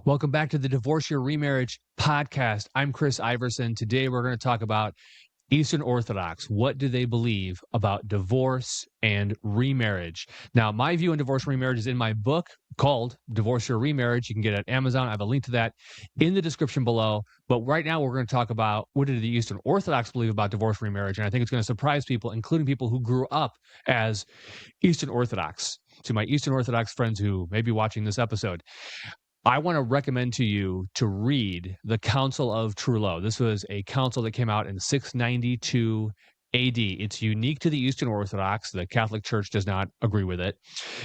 Welcome back to the Divorce Your Remarriage podcast. I'm Chris Iverson. Today we're going to talk about Eastern Orthodox. What do they believe about divorce and remarriage? Now, my view on divorce and remarriage is in my book called Divorce Your Remarriage. You can get it at Amazon. I have a link to that in the description below. But right now we're going to talk about what do the Eastern Orthodox believe about divorce and remarriage. And I think it's going to surprise people, including people who grew up as Eastern Orthodox. To my Eastern Orthodox friends who may be watching this episode, I want to recommend to you to read the Council of Trullo. This was a council that came out in 692 AD. It's unique to the Eastern Orthodox. The Catholic Church does not agree with it.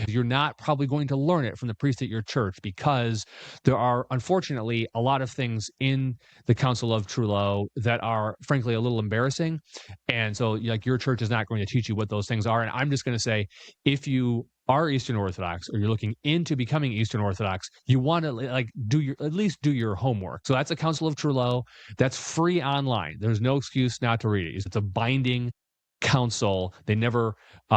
You're not probably going to learn it from the priest at your church because there are, unfortunately, a lot of things in the Council of Trullo that are, frankly, a little embarrassing. And so, like, your church is not going to teach you what those things are. And I'm just going to say, if you are Eastern Orthodox or you're looking into becoming Eastern Orthodox, you want to at least do your homework. So that's the Council of Trullo. That's free online. There's no excuse not to read it. It's a binding council. They never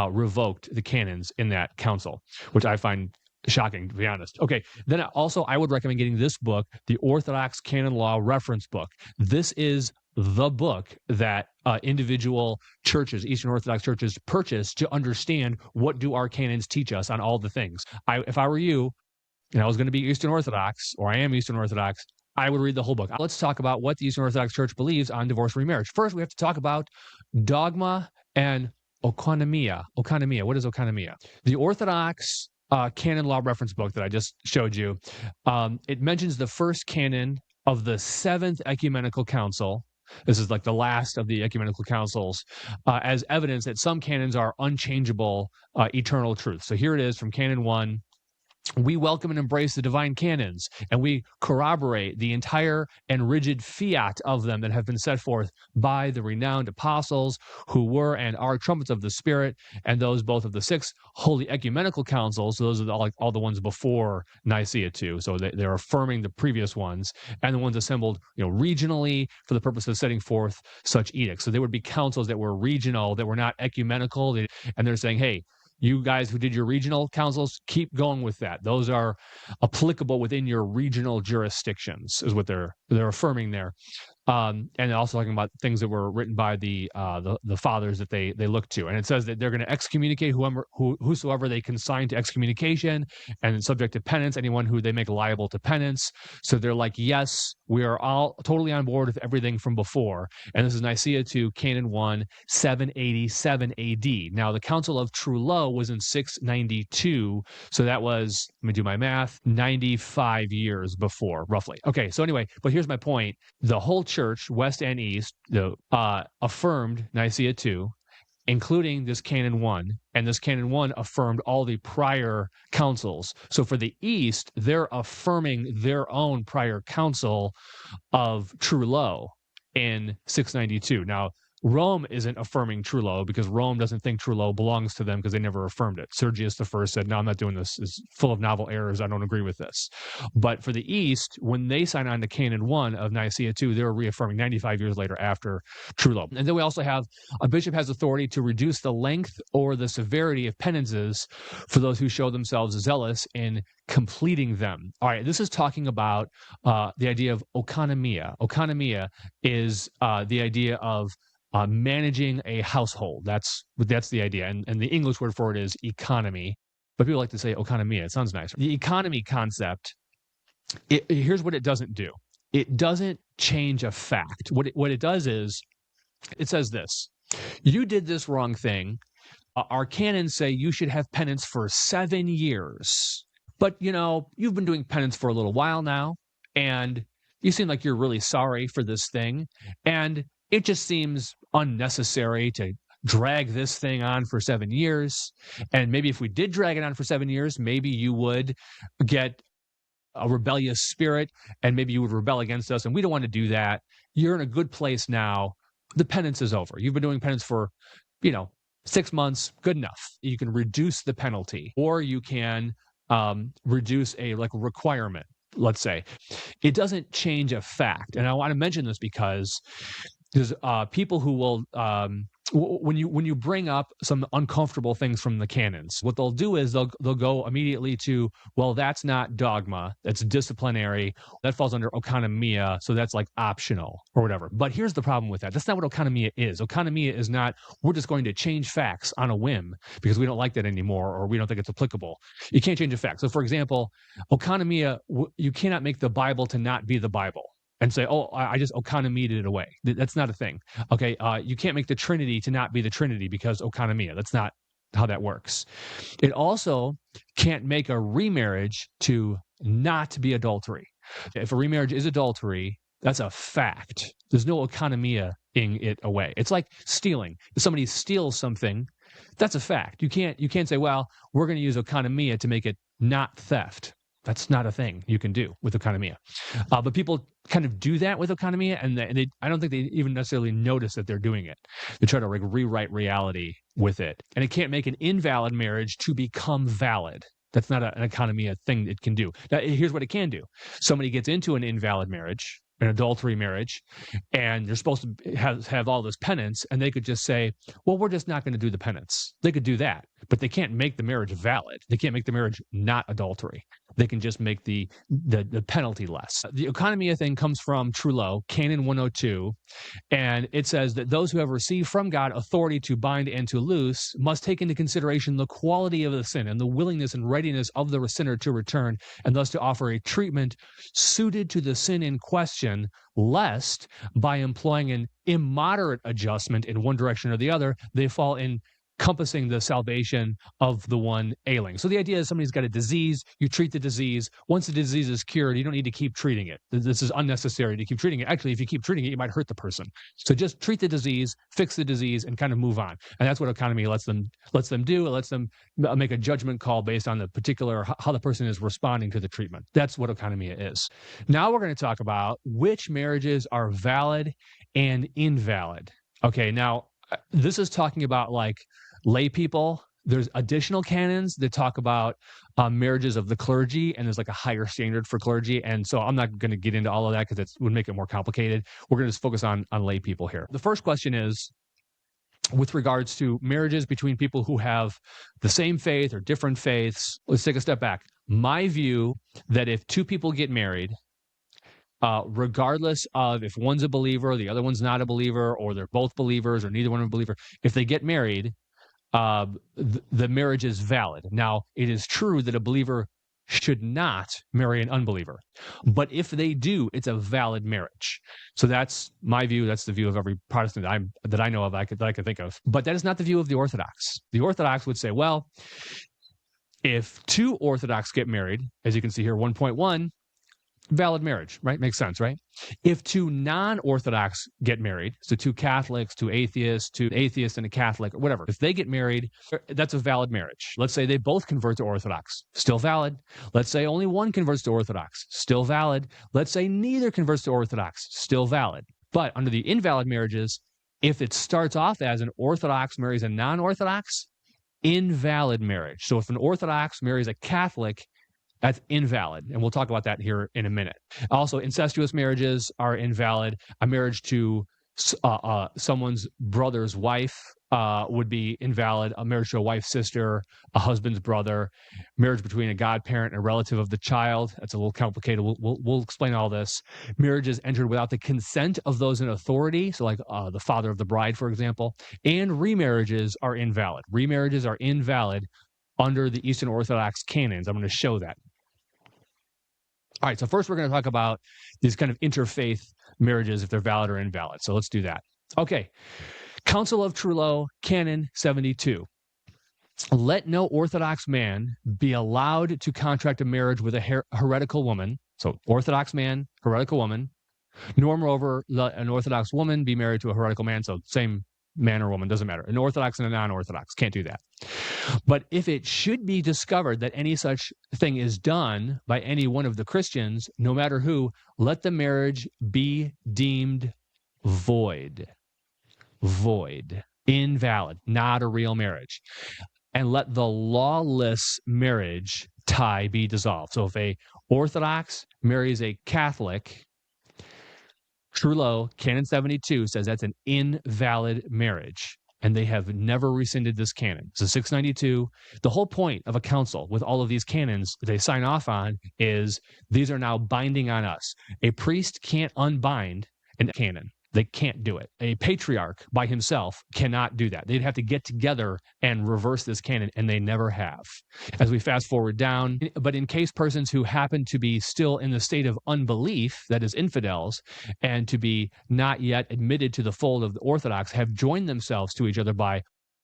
revoked the canons in that council, which I find shocking, to be honest. Okay, then also I would recommend getting this book, the Orthodox Canon Law Reference book. This is the book that individual churches, Eastern Orthodox churches, purchase to understand what do our canons teach us on all the things. If I were you, and I was going to be Eastern Orthodox, or I am Eastern Orthodox, I would read the whole book. Let's talk about what the Eastern Orthodox Church believes on divorce and remarriage. First, we have to talk about Dogma and Oikonomia. Oikonomia. What is Oikonomia? The Orthodox Canon Law Reference book that I just showed you, it mentions the first canon of the Seventh Ecumenical Council. This is like the last of the ecumenical councils, as evidence that some canons are unchangeable, eternal truths. So here it is from Canon 1. We welcome and embrace the divine canons, and we corroborate the entire and rigid fiat of them that have been set forth by the renowned apostles who were and are trumpets of the Spirit, and those both of the six holy ecumenical councils. So those are all the ones before Nicaea too. So they're affirming the previous ones, and the ones assembled, regionally for the purpose of setting forth such edicts. So there would be councils that were regional, that were not ecumenical, and they're saying, hey, you guys who did your regional councils, keep going with that. Those are applicable within your regional jurisdictions, is what they're affirming there. And also talking about things that were written by the fathers that they look to. And it says that they're going to excommunicate whosoever they consign to excommunication, and subject to penance, anyone who they make liable to penance. So they're like, yes, we are all totally on board with everything from before. And this is Nicaea 2, Canon 1, 787 AD. Now, the Council of Trullo was in 692. So that was, let me do my math, 95 years before, roughly. Okay, so anyway, but here's my point. The whole church, West and East, affirmed Nicaea 2, including this Canon 1, and this Canon 1 affirmed all the prior councils. So for the East, they're affirming their own prior council of Trullo in 692. Now, Rome isn't affirming Trullo because Rome doesn't think Trullo belongs to them because they never affirmed it. Sergius I said, no, I'm not doing this. It's full of novel errors. I don't agree with this. But for the East, when they sign on to Canon 1 of Nicaea 2, they're reaffirming 95 years later after Trullo. And then we also have a bishop has authority to reduce the length or the severity of penances for those who show themselves zealous in completing them. All right, this is talking about the idea of oikonomia. Oikonomia is the idea of managing a household. That's the idea. And the English word for it is economy. But people like to say oikonomia. It sounds nice. The economy concept, here's what it doesn't do. It doesn't change a fact. What it does is, it says this. You did this wrong thing. Our canons say you should have penance for 7 years. But, you've been doing penance for a little while now, and you seem like you're really sorry for this thing. And it just seems unnecessary to drag this thing on for 7 years. And maybe if we did drag it on for 7 years, maybe you would get a rebellious spirit and maybe you would rebel against us. And we don't want to do that. You're in a good place now. The penance is over. You've been doing penance for, 6 months. Good enough. You can reduce the penalty, or you can reduce a requirement. Let's say it doesn't change a fact. And I want to mention this because there's people who will when you bring up some uncomfortable things from the canons, what they'll do is they'll go immediately to, well, that's not dogma, that's disciplinary, that falls under oikonomia, so that's like optional or whatever. But here's the problem with that. That's not what oikonomia is. Oikonomia is not, we're just going to change facts on a whim because we don't like that anymore or we don't think it's applicable. You can't change a fact. So for example, oikonomia, you cannot make the Bible to not be the Bible and say, oh, I just oikonomied it away. That's not a thing. Okay, you can't make the Trinity to not be the Trinity because oikonomia. That's not how that works. It also can't make a remarriage to not be adultery. If a remarriage is adultery, that's a fact. There's no oikonomia-ing it away. It's like stealing. If somebody steals something, that's a fact. You can't say, well, we're going to use oikonomia to make it not theft. That's not a thing you can do with oikonomia. But people kind of do that with oikonomia, and I don't think they even necessarily notice that they're doing it. They try to like rewrite reality with it. And it can't make an invalid marriage to become valid. That's not an oikonomia thing it can do. Now, here's what it can do. Somebody gets into an invalid marriage, an adultery marriage, and they're supposed to have all this penance, and they could just say, well, we're just not going to do the penance. They could do that, but they can't make the marriage valid. They can't make the marriage not adultery. They can just make the penalty less. The oikonomia thing comes from Trullo, Canon 102, and it says that those who have received from God authority to bind and to loose must take into consideration the quality of the sin and the willingness and readiness of the sinner to return, and thus to offer a treatment suited to the sin in question, lest by employing an immoderate adjustment in one direction or the other, they fall in encompassing the salvation of the one ailing. So the idea is somebody's got a disease, you treat the disease. Once the disease is cured, you don't need to keep treating it. This is unnecessary to keep treating it. Actually, if you keep treating it, you might hurt the person. So just treat the disease, fix the disease, and kind of move on. And that's what oikonomia lets them do. It lets them make a judgment call based on the particular, how the person is responding to the treatment. That's what oikonomia is. Now we're going to talk about which marriages are valid and invalid. Okay, now this is talking about like lay people. There's additional canons that talk about marriages of the clergy, and there's like a higher standard for clergy. And so I'm not going to get into all of that because it would make it more complicated. We're going to just focus on lay people here. The first question is with regards to marriages between people who have the same faith or different faiths. Let's take a step back. My view that if two people get married, regardless of if one's a believer, the other one's not a believer, or they're both believers, or neither one of them a believer, if they get married, the marriage is valid. Now, it is true that a believer should not marry an unbeliever, but if they do, it's a valid marriage. So that's my view. That's the view of every Protestant that I know of, that I could think of. But that is not the view of the Orthodox. The Orthodox would say, well, if two Orthodox get married, as you can see here, 1.1, valid marriage, right? Makes sense, right? If two non-Orthodox get married, so two Catholics, two atheists and a Catholic, or whatever, if they get married, that's a valid marriage. Let's say they both convert to Orthodox, still valid. Let's say only one converts to Orthodox, still valid. Let's say neither converts to Orthodox, still valid. But under the invalid marriages, if it starts off as an Orthodox marries a non-Orthodox, invalid marriage. So if an Orthodox marries a Catholic, that's invalid, and we'll talk about that here in a minute. Also, incestuous marriages are invalid. A marriage to someone's brother's wife would be invalid. A marriage to a wife's sister, a husband's brother, marriage between a godparent and a relative of the child. That's a little complicated. We'll explain all this. Marriages entered without the consent of those in authority, so like the father of the bride, for example. And remarriages are invalid. Remarriages are invalid under the Eastern Orthodox canons. I'm going to show that. All right, so first we're going to talk about these kind of interfaith marriages, if they're valid or invalid. So let's do that. Okay, Council of Trullo, Canon 72. Let no Orthodox man be allowed to contract a marriage with a heretical woman. So Orthodox man, heretical woman. Nor moreover, let an Orthodox woman be married to a heretical man. So same man or woman, doesn't matter. An Orthodox and a non-Orthodox can't do that. But if it should be discovered that any such thing is done by any one of the Christians, no matter who, let the marriage be deemed void. Void. Invalid. Not a real marriage. And let the lawless marriage tie be dissolved. So if a Orthodox marries a Catholic, Trullo, Canon 72 says that's an invalid marriage. and they have never rescinded this canon. So 692, the whole point of a council with all of these canons they sign off on is these are now binding on us. A priest can't unbind a canon. They can't do it. A patriarch by himself cannot do that. They'd have to get together and reverse this canon, and they never have. As we fast forward down, but in case persons who happen to be still in the state of unbelief, that is infidels, and to be not yet admitted to the fold of the Orthodox, have joined themselves to each other by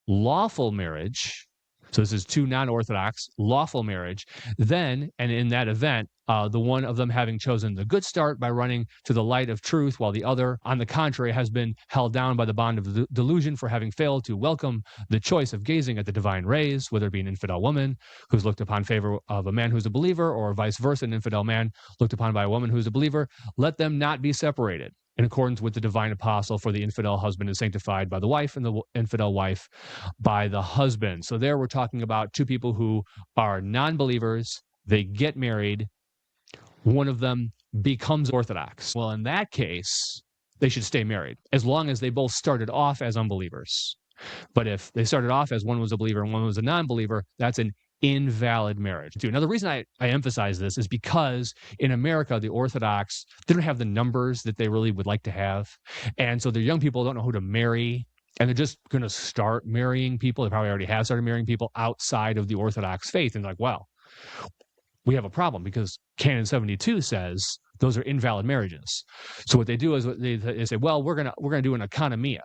lawful marriage. So this is two non-Orthodox, lawful marriage. Then, and in that event, the one of them having chosen the good start by running to the light of truth, while the other, on the contrary, has been held down by the bond of delusion for having failed to welcome the choice of gazing at the divine rays, whether it be an infidel woman who's looked upon favor of a man who's a believer, or vice versa, an infidel man looked upon by a woman who's a believer, let them not be separated, in accordance with the divine apostle, for the infidel husband is sanctified by the wife, and the infidel wife by the husband. So there we're talking about two people who are non-believers. They get married. One of them becomes Orthodox. Well, in that case, they should stay married, as long as they both started off as unbelievers. But if they started off as one was a believer and one was a non-believer, that's an invalid marriage. Now, the reason I emphasize this is because in America, the Orthodox, they don't have the numbers that they really would like to have. And so their young people don't know who to marry. And they're just going to start marrying people. They probably already have started marrying people outside of the Orthodox faith. And like, well, we have a problem because Canon 72 says those are invalid marriages. So what they do is they say, well, we're gonna do an economia.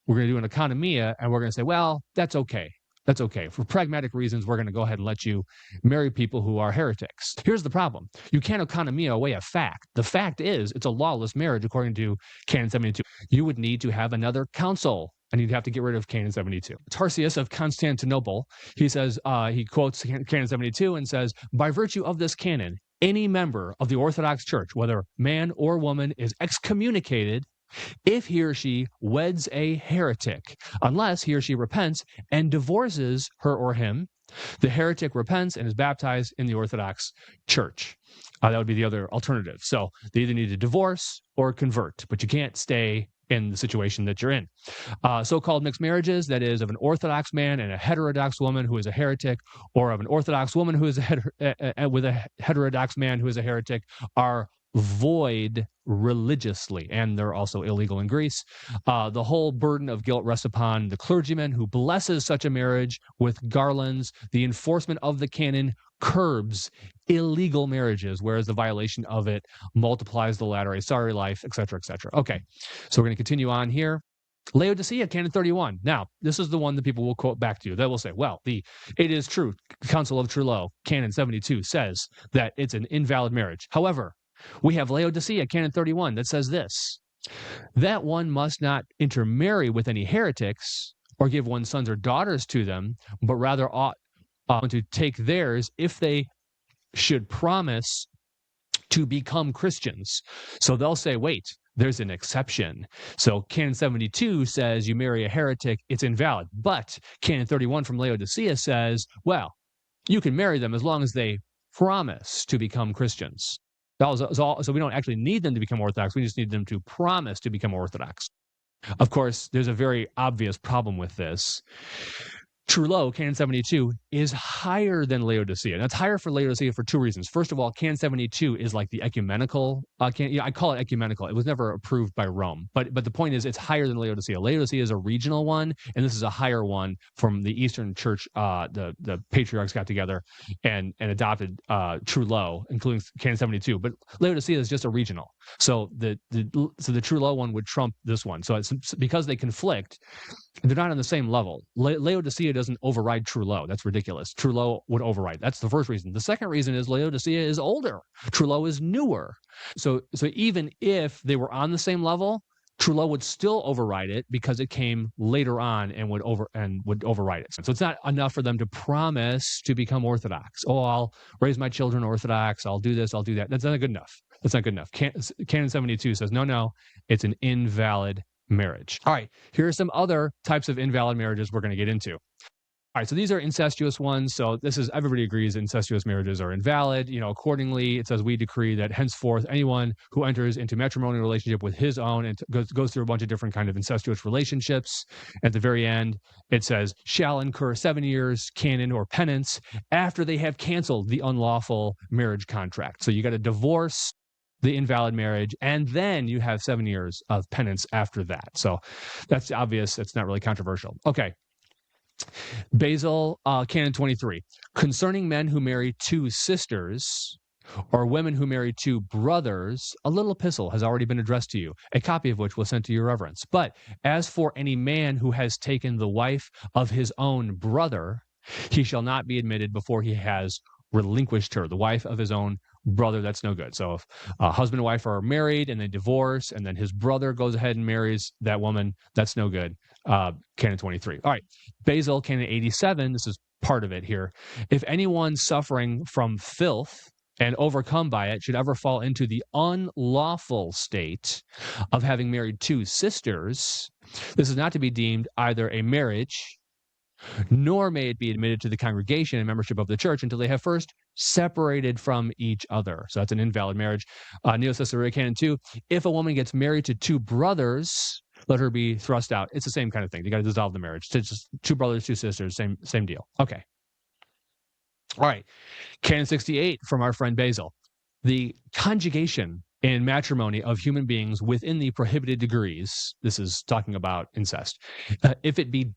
We're going to do an economia, and we're going to say, well, that's okay. That's okay. For pragmatic reasons, we're going to go ahead and let you marry people who are heretics. Here's the problem. You can't economia away a fact. The fact is it's a lawless marriage according to Canon 72. You would need to have another council, and you'd have to get rid of Canon 72. Tarsius of Constantinople, he says, he quotes Canon 72 and says, by virtue of this canon, any member of the Orthodox Church, whether man or woman, is excommunicated if he or she weds a heretic, unless he or she repents and divorces her or him. The heretic repents and is baptized in the Orthodox Church. That would be the other alternative. So they either need to divorce or convert, but you can't stay in the situation that you're in. So-called mixed marriages, that is, of an Orthodox man and a heterodox woman who is a heretic, or of an Orthodox woman who is with a heterodox man who is a heretic, are void religiously, and they're also illegal in Greece. The whole burden of guilt rests upon the clergyman who blesses such a marriage with garlands. The enforcement of the canon curbs illegal marriages, whereas the violation of it multiplies the latter, a sorry life, etc., etc. Okay, so we're going to continue on here. Laodicea, Canon 31. Now, this is the one that people will quote back to you. They will say, well, it is true. Council of Trullo, Canon 72, says that it's an invalid marriage. However, we have Laodicea, Canon 31, that says this, that one must not intermarry with any heretics or give one's sons or daughters to them, but rather ought to take theirs if they should promise to become Christians. So they'll say, wait, there's an exception. So Canon 72 says you marry a heretic, it's invalid. But Canon 31 from Laodicea says, well, you can marry them as long as they promise to become Christians. So we don't actually need them to become Orthodox. We just need them to promise to become Orthodox. Of course, there's a very obvious problem with this. Trullo, Canon 72, is higher than Laodicea. And it's higher for Laodicea for two reasons. First of all, Canon 72 is like the ecumenical canon. Yeah, I call it ecumenical. It was never approved by Rome. But the point is, it's higher than Laodicea. Laodicea is a regional one, and this is a higher one from the Eastern Church. The patriarchs got together and adopted Trullo, including Canon 72. But Laodicea is just a regional. So the Trullo one would trump this one. So it's because they conflict, they're not on the same level. Laodicea doesn't override Trullo. That's ridiculous. Trullo would override. That's the first reason. The second reason is Laodicea is older. Trullo is newer. So even if they were on the same level, Trullo would still override it because it came later on and would override it. So it's not enough for them to promise to become Orthodox. Oh, I'll raise my children Orthodox. I'll do this. I'll do that. That's not good enough. That's not good enough. Canon 72 says, no, it's an invalid marriage. All right, here are some other types of invalid marriages we're going to get into. All right, so these are incestuous ones. So this is, everybody agrees incestuous marriages are invalid. Accordingly, it says we decree that henceforth anyone who enters into matrimonial relationship with his own and goes through a bunch of different kind of incestuous relationships. At the very end, it says shall incur 7 years canon or penance after they have canceled the unlawful marriage contract. So you got to divorce the invalid marriage, and then you have 7 years of penance after that. So that's obvious. It's not really controversial. Okay. Basil, Canon 23. Concerning men who marry two sisters or women who marry two brothers, a little epistle has already been addressed to you, a copy of which was sent to your reverence. But as for any man who has taken the wife of his own brother, he shall not be admitted before he has relinquished her, the wife of his own brother. That's no good. So if a husband and wife are married and they divorce, and then his brother goes ahead and marries that woman, that's no good. Canon 23. All right. Basil, Canon 87. This is part of it here. If anyone suffering from filth and overcome by it should ever fall into the unlawful state of having married two sisters, this is not to be deemed either a marriage, nor may it be admitted to the congregation and membership of the church until they have first separated from each other. So that's an invalid marriage. Neo-Caesarea Canon 2. If a woman gets married to two brothers, let her be thrust out. It's the same kind of thing. You got to dissolve the marriage. It's just two brothers, two sisters, same deal. Okay. All right. Canon 68 from our friend Basil. The conjugation in matrimony of human beings within the prohibited degrees, this is talking about incest, if it be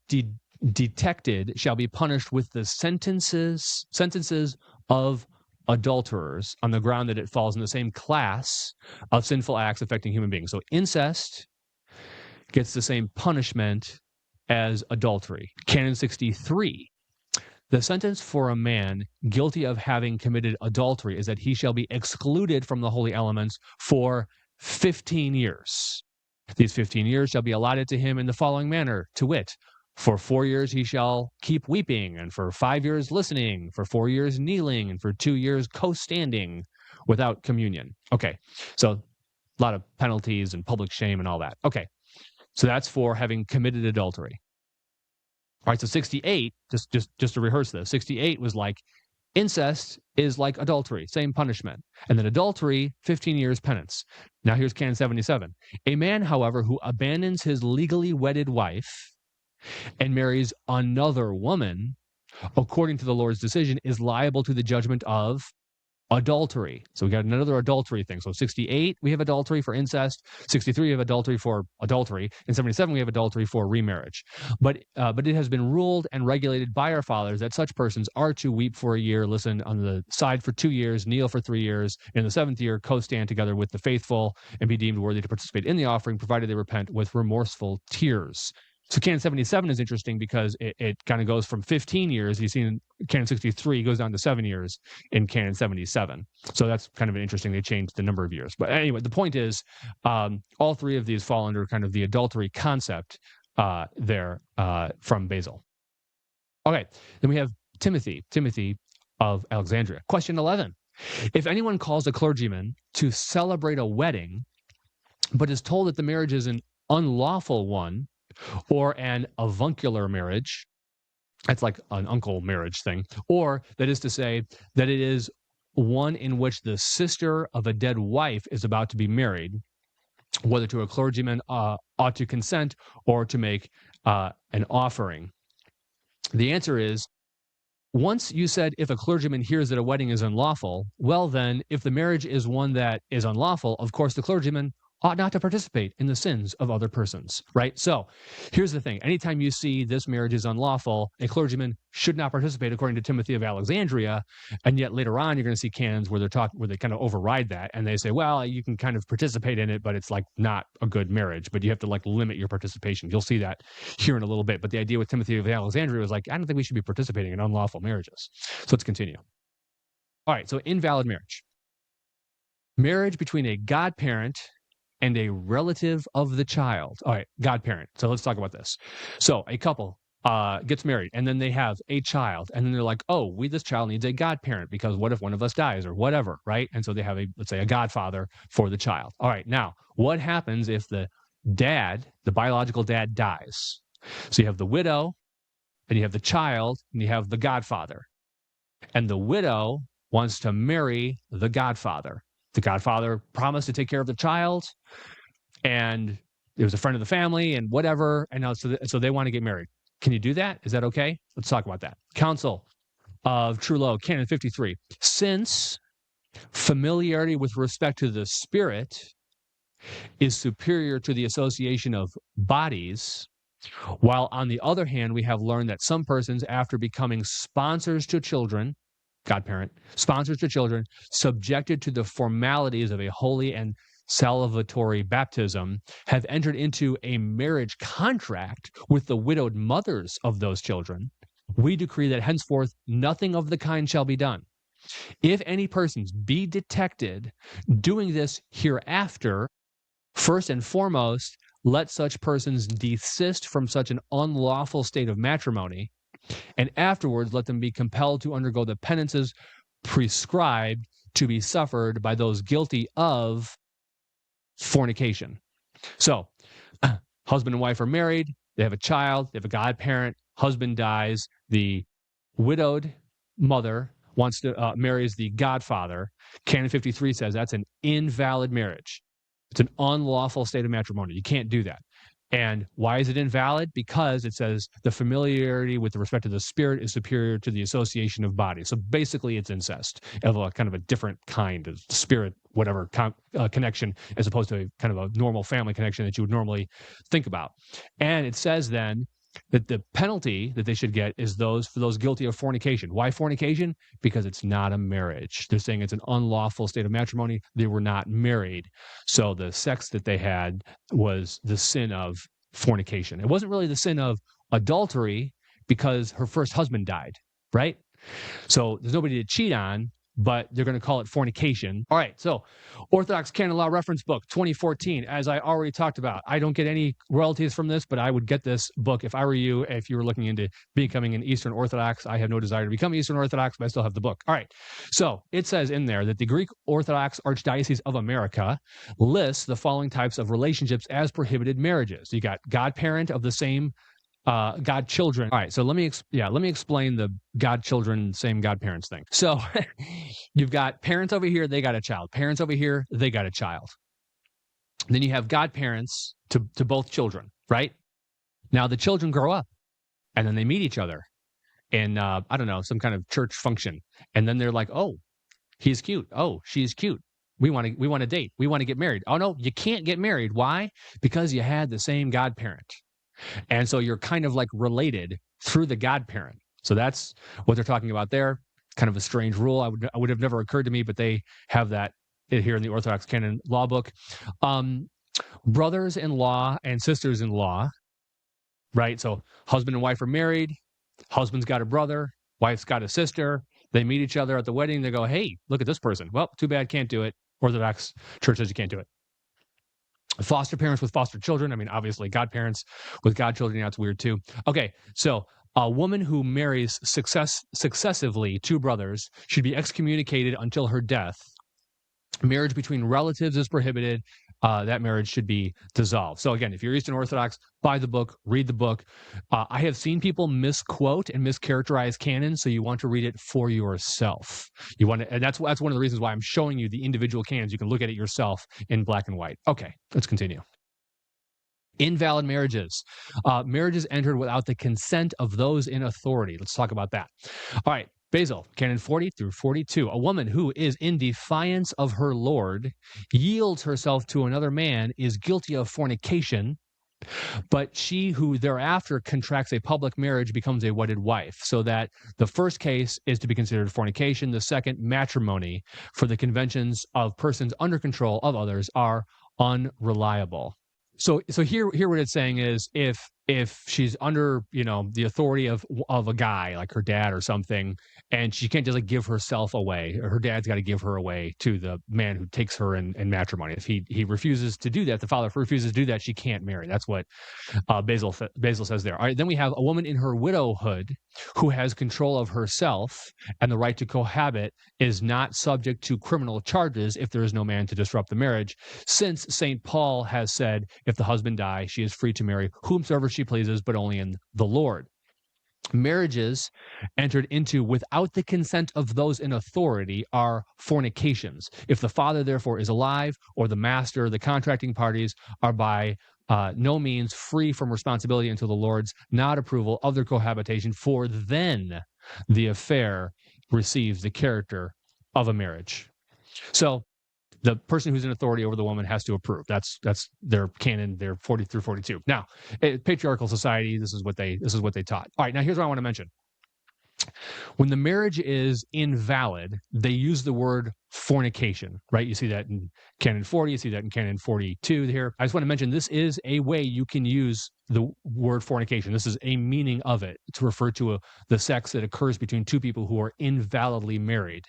detected, shall be punished with the sentences of adulterers on the ground that it falls in the same class of sinful acts affecting human beings. So incest gets the same punishment as adultery. Canon 63. The sentence for a man guilty of having committed adultery is that he shall be excluded from the holy elements for 15 years. These 15 years shall be allotted to him in the following manner, to wit, for 4 years he shall keep weeping, and for 5 years listening, for 4 years kneeling, and for 2 years co-standing without communion. Okay, so a lot of penalties and public shame and all that. Okay, so that's for having committed adultery. All right, so 68, just to rehearse this, 68 was like incest is like adultery, same punishment. And then adultery, 15 years penance. Now here's Canon 77. A man, however, who abandons his legally wedded wife and marries another woman, according to the Lord's decision, is liable to the judgment of adultery. So we got another adultery thing. So 68, we have adultery for incest. 63, we have adultery for adultery. And 77, we have adultery for remarriage. But it has been ruled and regulated by our fathers that such persons are to weep for a year, listen on the side for 2 years, kneel for 3 years, and in the 7th year, co-stand together with the faithful and be deemed worthy to participate in the offering, provided they repent with remorseful tears. So Canon 77 is interesting because it kind of goes from 15 years. You see in Canon 63 goes down to 7 years in Canon 77. So that's kind of interesting. They changed the number of years. But anyway, the point is all three of these fall under kind of the adultery concept there from Basil. Okay, then we have Timothy of Alexandria. Question 11. If anyone calls a clergyman to celebrate a wedding, but is told that the marriage is an unlawful one, or an avuncular marriage, that's like an uncle marriage thing, or that is to say that it is one in which the sister of a dead wife is about to be married, whether to a clergyman ought to consent or to make an offering. The answer is, once you said if a clergyman hears that a wedding is unlawful, well then, if the marriage is one that is unlawful, of course the clergyman ought not to participate in the sins of other persons, right? So here's the thing. Anytime you see this marriage is unlawful, a clergyman should not participate according to Timothy of Alexandria. And yet later on, you're going to see canons where they kind of override that. And they say, well, you can kind of participate in it, but it's like not a good marriage, but you have to like limit your participation. You'll see that here in a little bit. But the idea with Timothy of Alexandria was like, I don't think we should be participating in unlawful marriages. So let's continue. All right. So invalid marriage. Marriage between a godparent and a relative of the child. All right, godparent. So let's talk about this. So a couple gets married, and then they have a child, and then they're like, oh, this child needs a godparent, because what if one of us dies or whatever, right? And so they have let's say a godfather for the child. All right, now, what happens if the biological dad dies? So you have the widow then you have the child, and you have the godfather. And the widow wants to marry the godfather. The godfather promised to take care of the child, and it was a friend of the family and whatever, and now so they want to get married. Can you do that? Is that okay? Let's talk about that. Council of Trullo, Canon 53. Since familiarity with respect to the spirit is superior to the association of bodies, while on the other hand, we have learned that some persons, after becoming sponsors to children, godparent, sponsors to children, subjected to the formalities of a holy and salvatory baptism, have entered into a marriage contract with the widowed mothers of those children. We decree that henceforth nothing of the kind shall be done. If any persons be detected doing this hereafter, first and foremost, let such persons desist from such an unlawful state of matrimony, and afterwards let them be compelled to undergo the penances prescribed to be suffered by those guilty of fornication. So, husband and wife are married, they have a child, they have a godparent, husband dies, the widowed mother wants to marries the godfather. Canon 53 says that's an invalid marriage. It's an unlawful state of matrimony. You can't do that. And why is it invalid? Because it says the familiarity with respect to the spirit is superior to the association of bodies. So basically it's incest of a kind of a different kind of spirit, whatever connection, as opposed to a kind of a normal family connection that you would normally think about. And it says then that the penalty that they should get is for those guilty of fornication. Why fornication? Because it's not a marriage. They're saying it's an unlawful state of matrimony. They were not married. So the sex that they had was the sin of fornication. It wasn't really the sin of adultery because her first husband died, right? So there's nobody to cheat on, but they're going to call it fornication. All right, so Orthodox Canon Law Reference book, 2014, as I already talked about. I don't get any royalties from this, but I would get this book if I were you, if you were looking into becoming an Eastern Orthodox. I have no desire to become Eastern Orthodox, but I still have the book. All right, so it says in there that the Greek Orthodox Archdiocese of America lists the following types of relationships as prohibited marriages. You got godparent of the same godchildren. All right, so let me explain the godchildren, same godparents thing. So you've got parents over here, they got a child. Parents over here, they got a child. Then you have godparents to both children, right? Now the children grow up, and then they meet each other in I don't know, some kind of church function, and then they're like, oh, he's cute. Oh, she's cute. We want to date. We want to get married. Oh no, you can't get married. Why? Because you had the same godparent. And so you're kind of like related through the godparent. So that's what they're talking about there. Kind of a strange rule. I would have never occurred to me, but they have that here in the Orthodox Canon Law book. Brothers-in-law and sisters-in-law, right? So husband and wife are married. Husband's got a brother. Wife's got a sister. They meet each other at the wedding. They go, hey, look at this person. Well, too bad, can't do it. Orthodox Church says you can't do it. Foster parents with foster children. I mean, obviously, godparents with godchildren, that's weird too. Okay, so a woman who marries successively two brothers should be excommunicated until her death. Marriage between relatives is prohibited. That marriage should be dissolved. So again, if you're Eastern Orthodox, buy the book, read the book. I have seen people misquote and mischaracterize canons, so you want to read it for yourself. And that's one of the reasons why I'm showing you the individual canons. You can look at it yourself in black and white. Okay, let's continue. Invalid marriages. Marriages entered without the consent of those in authority. Let's talk about that. All right. Basil, Canon 40 through 42. A woman who is in defiance of her lord, yields herself to another man, is guilty of fornication, but she who thereafter contracts a public marriage becomes a wedded wife. So that the first case is to be considered fornication. The second, matrimony, for the conventions of persons under control of others are unreliable. So here what it's saying is if she's under, the authority of a guy like her dad or something, and she can't just like give herself away, or her dad's got to give her away to the man who takes her in matrimony. If he refuses to do that, the father refuses to do that, she can't marry. That's what Basil says there. All right, then we have a woman in her widowhood who has control of herself and the right to cohabit is not subject to criminal charges if there is no man to disrupt the marriage, since St. Paul has said, if the husband die, she is free to marry whomsoever she pleases, but only in the Lord. Marriages entered into without the consent of those in authority are fornications. If the father, therefore, is alive, or the master, the contracting parties are by no means free from responsibility until the Lord's not approval of their cohabitation, for then the affair receives the character of a marriage. So the person who's in authority over the woman has to approve. That's their canon, their 40 through 42. Now, patriarchal society, this is what they taught. All right, now here's what I want to mention. When the marriage is invalid, they use the word fornication, right? You see that in Canon 40, you see that in Canon 42 here. I just want to mention this is a way you can use the word fornication. This is a meaning of it to refer to the sex that occurs between two people who are invalidly married.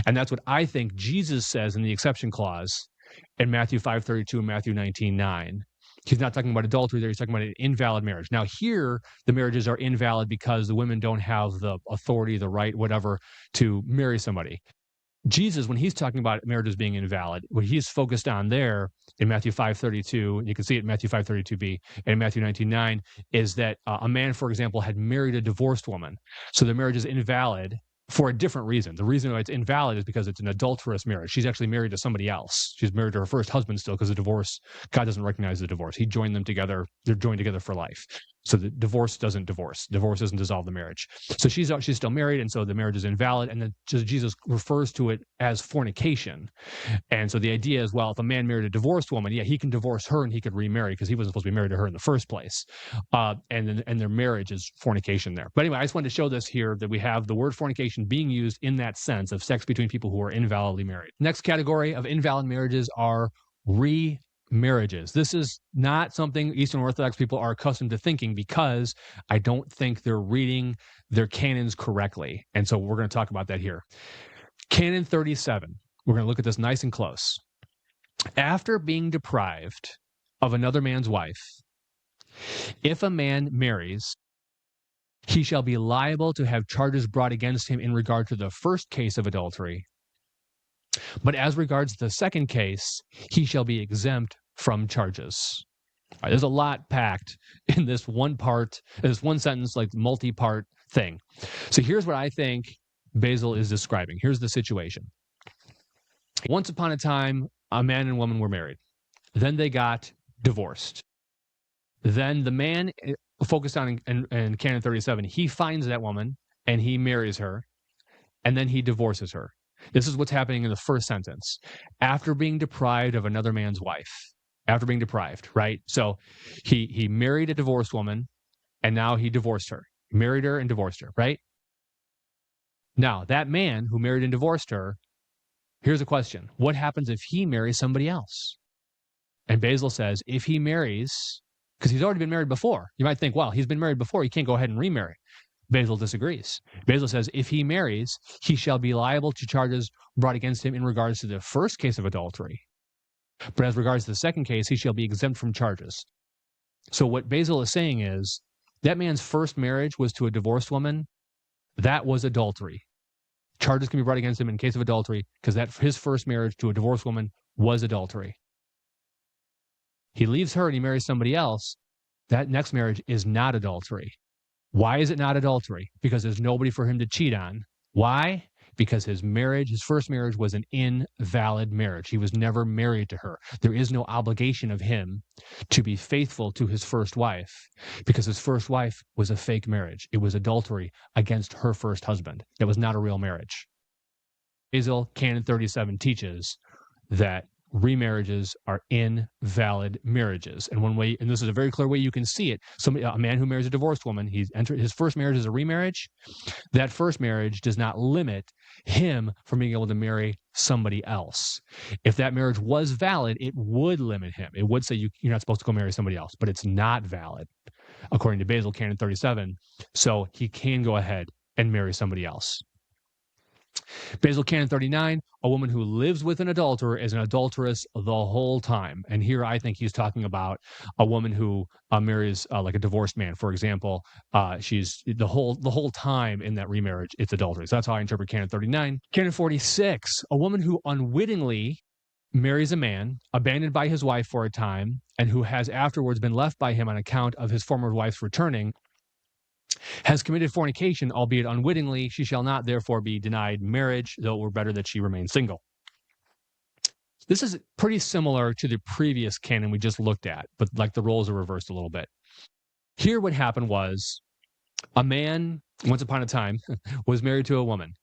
And that's what I think Jesus says in the exception clause in Matthew 5:32 and Matthew 19:9. He's not talking about adultery there. He's talking about an invalid marriage. Now here, the marriages are invalid because the women don't have the authority, the right, whatever, to marry somebody. Jesus, when he's talking about marriages being invalid, what he's focused on there in Matthew 5:32, and you can see it in Matthew 5:32b and Matthew 19:9, is that a man, for example, had married a divorced woman. So the marriage is invalid for a different reason. The reason why it's invalid is because it's an adulterous marriage. She's actually married to somebody else. She's married to her first husband still, because the divorce, God doesn't recognize the divorce. He joined them together. They're joined together for life. So the divorce doesn't divorce. Divorce doesn't dissolve the marriage. So she's still married, and so the marriage is invalid. And then Jesus refers to it as fornication. And so the idea is, well, if a man married a divorced woman, yeah, he can divorce her and he could remarry because he wasn't supposed to be married to her in the first place. And their marriage is fornication there. But anyway, I just wanted to show this here, that we have the word fornication being used in that sense of sex between people who are invalidly married. Next category of invalid marriages are remarriages. This is not something Eastern Orthodox people are accustomed to thinking, because I don't think they're reading their canons correctly. And so we're going to talk about that here. Canon 37. We're going to look at this nice and close. After being deprived of another man's wife, if a man marries, he shall be liable to have charges brought against him in regard to the first case of adultery. But as regards the second case, he shall be exempt from charges. All right, there's a lot packed in this one sentence, like multi-part thing. So here's what I think Basil is describing. Here's the situation. Once upon a time, a man and woman were married. Then they got divorced. Then the man focused on in Canon 37, he finds that woman and he marries her, and then he divorces her. This is what's happening in the first sentence. After being deprived of another man's wife. After being deprived, right? So he married a divorced woman, and now he divorced her. Married her and divorced her, right? Now, that man who married and divorced her, here's a question. What happens if he marries somebody else? And Basil says, if he marries, because he's already been married before. You might think, well, he's been married before, he can't go ahead and remarry. Basil disagrees. Basil says, if he marries, he shall be liable to charges brought against him in regards to the first case of adultery. But as regards to the second case, he shall be exempt from charges. So what Basil is saying is, that man's first marriage was to a divorced woman. That was adultery. Charges can be brought against him in case of adultery, because his first marriage to a divorced woman was adultery. He leaves her and he marries somebody else. That next marriage is not adultery. Why is it not adultery? Because there's nobody for him to cheat on. Why? Because his first marriage was an invalid marriage. He was never married to her. There is no obligation of him to be faithful to his first wife, because his first wife was a fake marriage. It was adultery against her first husband. That was not a real marriage. Basil, Canon 37, teaches that remarriages are invalid marriages. And one way, and this is a very clear way you can see it, a man who marries a divorced woman, his first marriage is a remarriage. That first marriage does not limit him from being able to marry somebody else. If that marriage was valid, it would limit him. It would say you're not supposed to go marry somebody else, but it's not valid, according to Basil, Canon 37. So he can go ahead and marry somebody else. Basil Canon 39, a woman who lives with an adulterer is an adulteress the whole time. And here I think he's talking about a woman who marries like a divorced man. For example, she's the whole time in that remarriage, it's adultery. So that's how I interpret Canon 39. Canon 46, a woman who unwittingly marries a man, abandoned by his wife for a time, and who has afterwards been left by him on account of his former wife's returning. has committed fornication, albeit unwittingly, she shall not therefore be denied marriage, though it were better that she remain single. This is pretty similar to the previous canon we just looked at, but like the roles are reversed a little bit. Here what happened was a man, once upon a time, was married to a woman,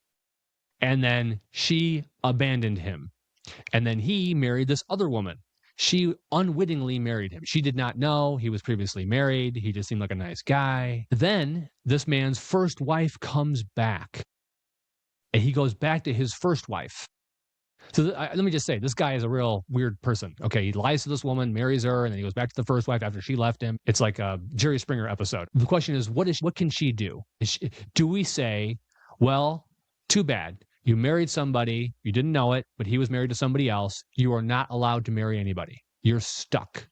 and then she abandoned him. And then he married this other woman. She unwittingly married him. She did not know he was previously married. He just seemed like a nice guy. Then this man's first wife comes back, and he goes back to his first wife. So let me just say, this guy is a real weird person. Okay, he lies to this woman, marries her, and then he goes back to the first wife after she left him. It's like a Jerry Springer episode. The question is, what can she do? Do we say, well, too bad. You married somebody, you didn't know it, but he was married to somebody else. You are not allowed to marry anybody. You're stuck.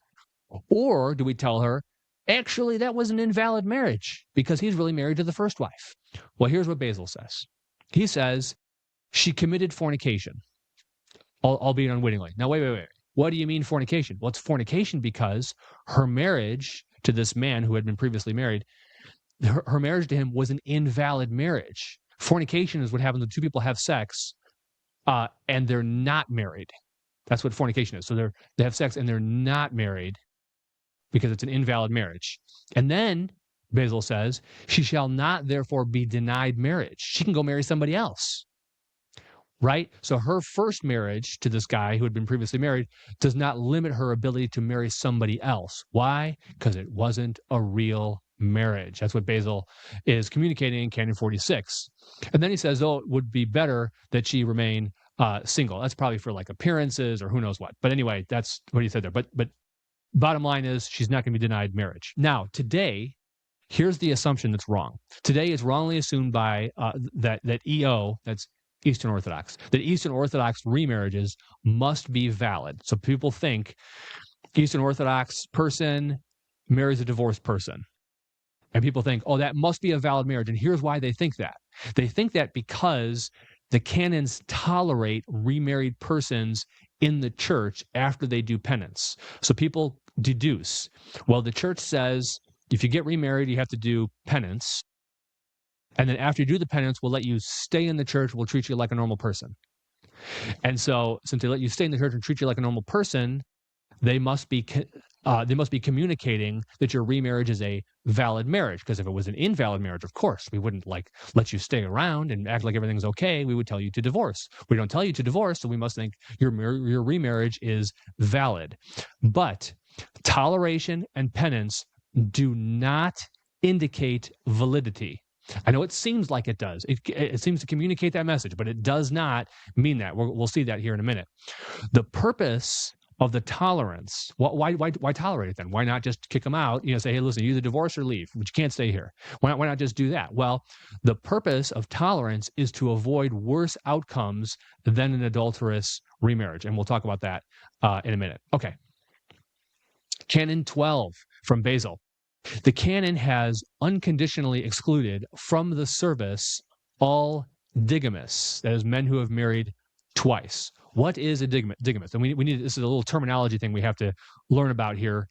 Or do we tell her, actually, that was an invalid marriage because he's really married to the first wife? Well, here's what Basil says. He says she committed fornication, albeit unwittingly. Now, wait. What do you mean fornication? Well, it's fornication because her marriage to this man who had been previously married, her marriage to him was an invalid marriage. Fornication is what happens when two people have sex and they're not married. That's what fornication is. So they have sex and they're not married because it's an invalid marriage. And then Basil says, she shall not therefore be denied marriage. She can go marry somebody else. Right? So her first marriage to this guy who had been previously married does not limit her ability to marry somebody else. Why? Because it wasn't a real marriage. That's what Basil is communicating in Canon 46. And then he says, oh, it would be better that she remain single. That's probably for like appearances or who knows what. But anyway, that's what he said there. But bottom line is she's not going to be denied marriage. Now, today, here's the assumption that's wrong. Today it's wrongly assumed by that EO, that's Eastern Orthodox, that Eastern Orthodox remarriages must be valid. So people think Eastern Orthodox person marries a divorced person. And people think, oh, that must be a valid marriage. And here's why they think that. They think that because the canons tolerate remarried persons in the church after they do penance. So people deduce, well, the church says if you get remarried, you have to do penance. And then after you do the penance, we'll let you stay in the church. We'll treat you like a normal person. And so since they let you stay in the church and treat you like a normal person, they must be communicating that your remarriage is a valid marriage. Because if it was an invalid marriage, of course, we wouldn't let you stay around and act like everything's okay. We would tell you to divorce. We don't tell you to divorce, so we must think your remarriage is valid. But toleration and penance do not indicate validity. I know it seems like it does. It seems to communicate that message, but it does not mean that. We'll see that here in a minute. The purpose of the tolerance, why tolerate it then? Why not just kick them out? Say, hey, listen, you either divorce or leave, but you can't stay here. Why not just do that? Well, the purpose of tolerance is to avoid worse outcomes than an adulterous remarriage, and we'll talk about that in a minute. Okay. Canon 12 from Basil. The canon has unconditionally excluded from the service all digamists, that is, men who have married twice. What is a digamist? And we need, this is a little terminology thing we have to learn about here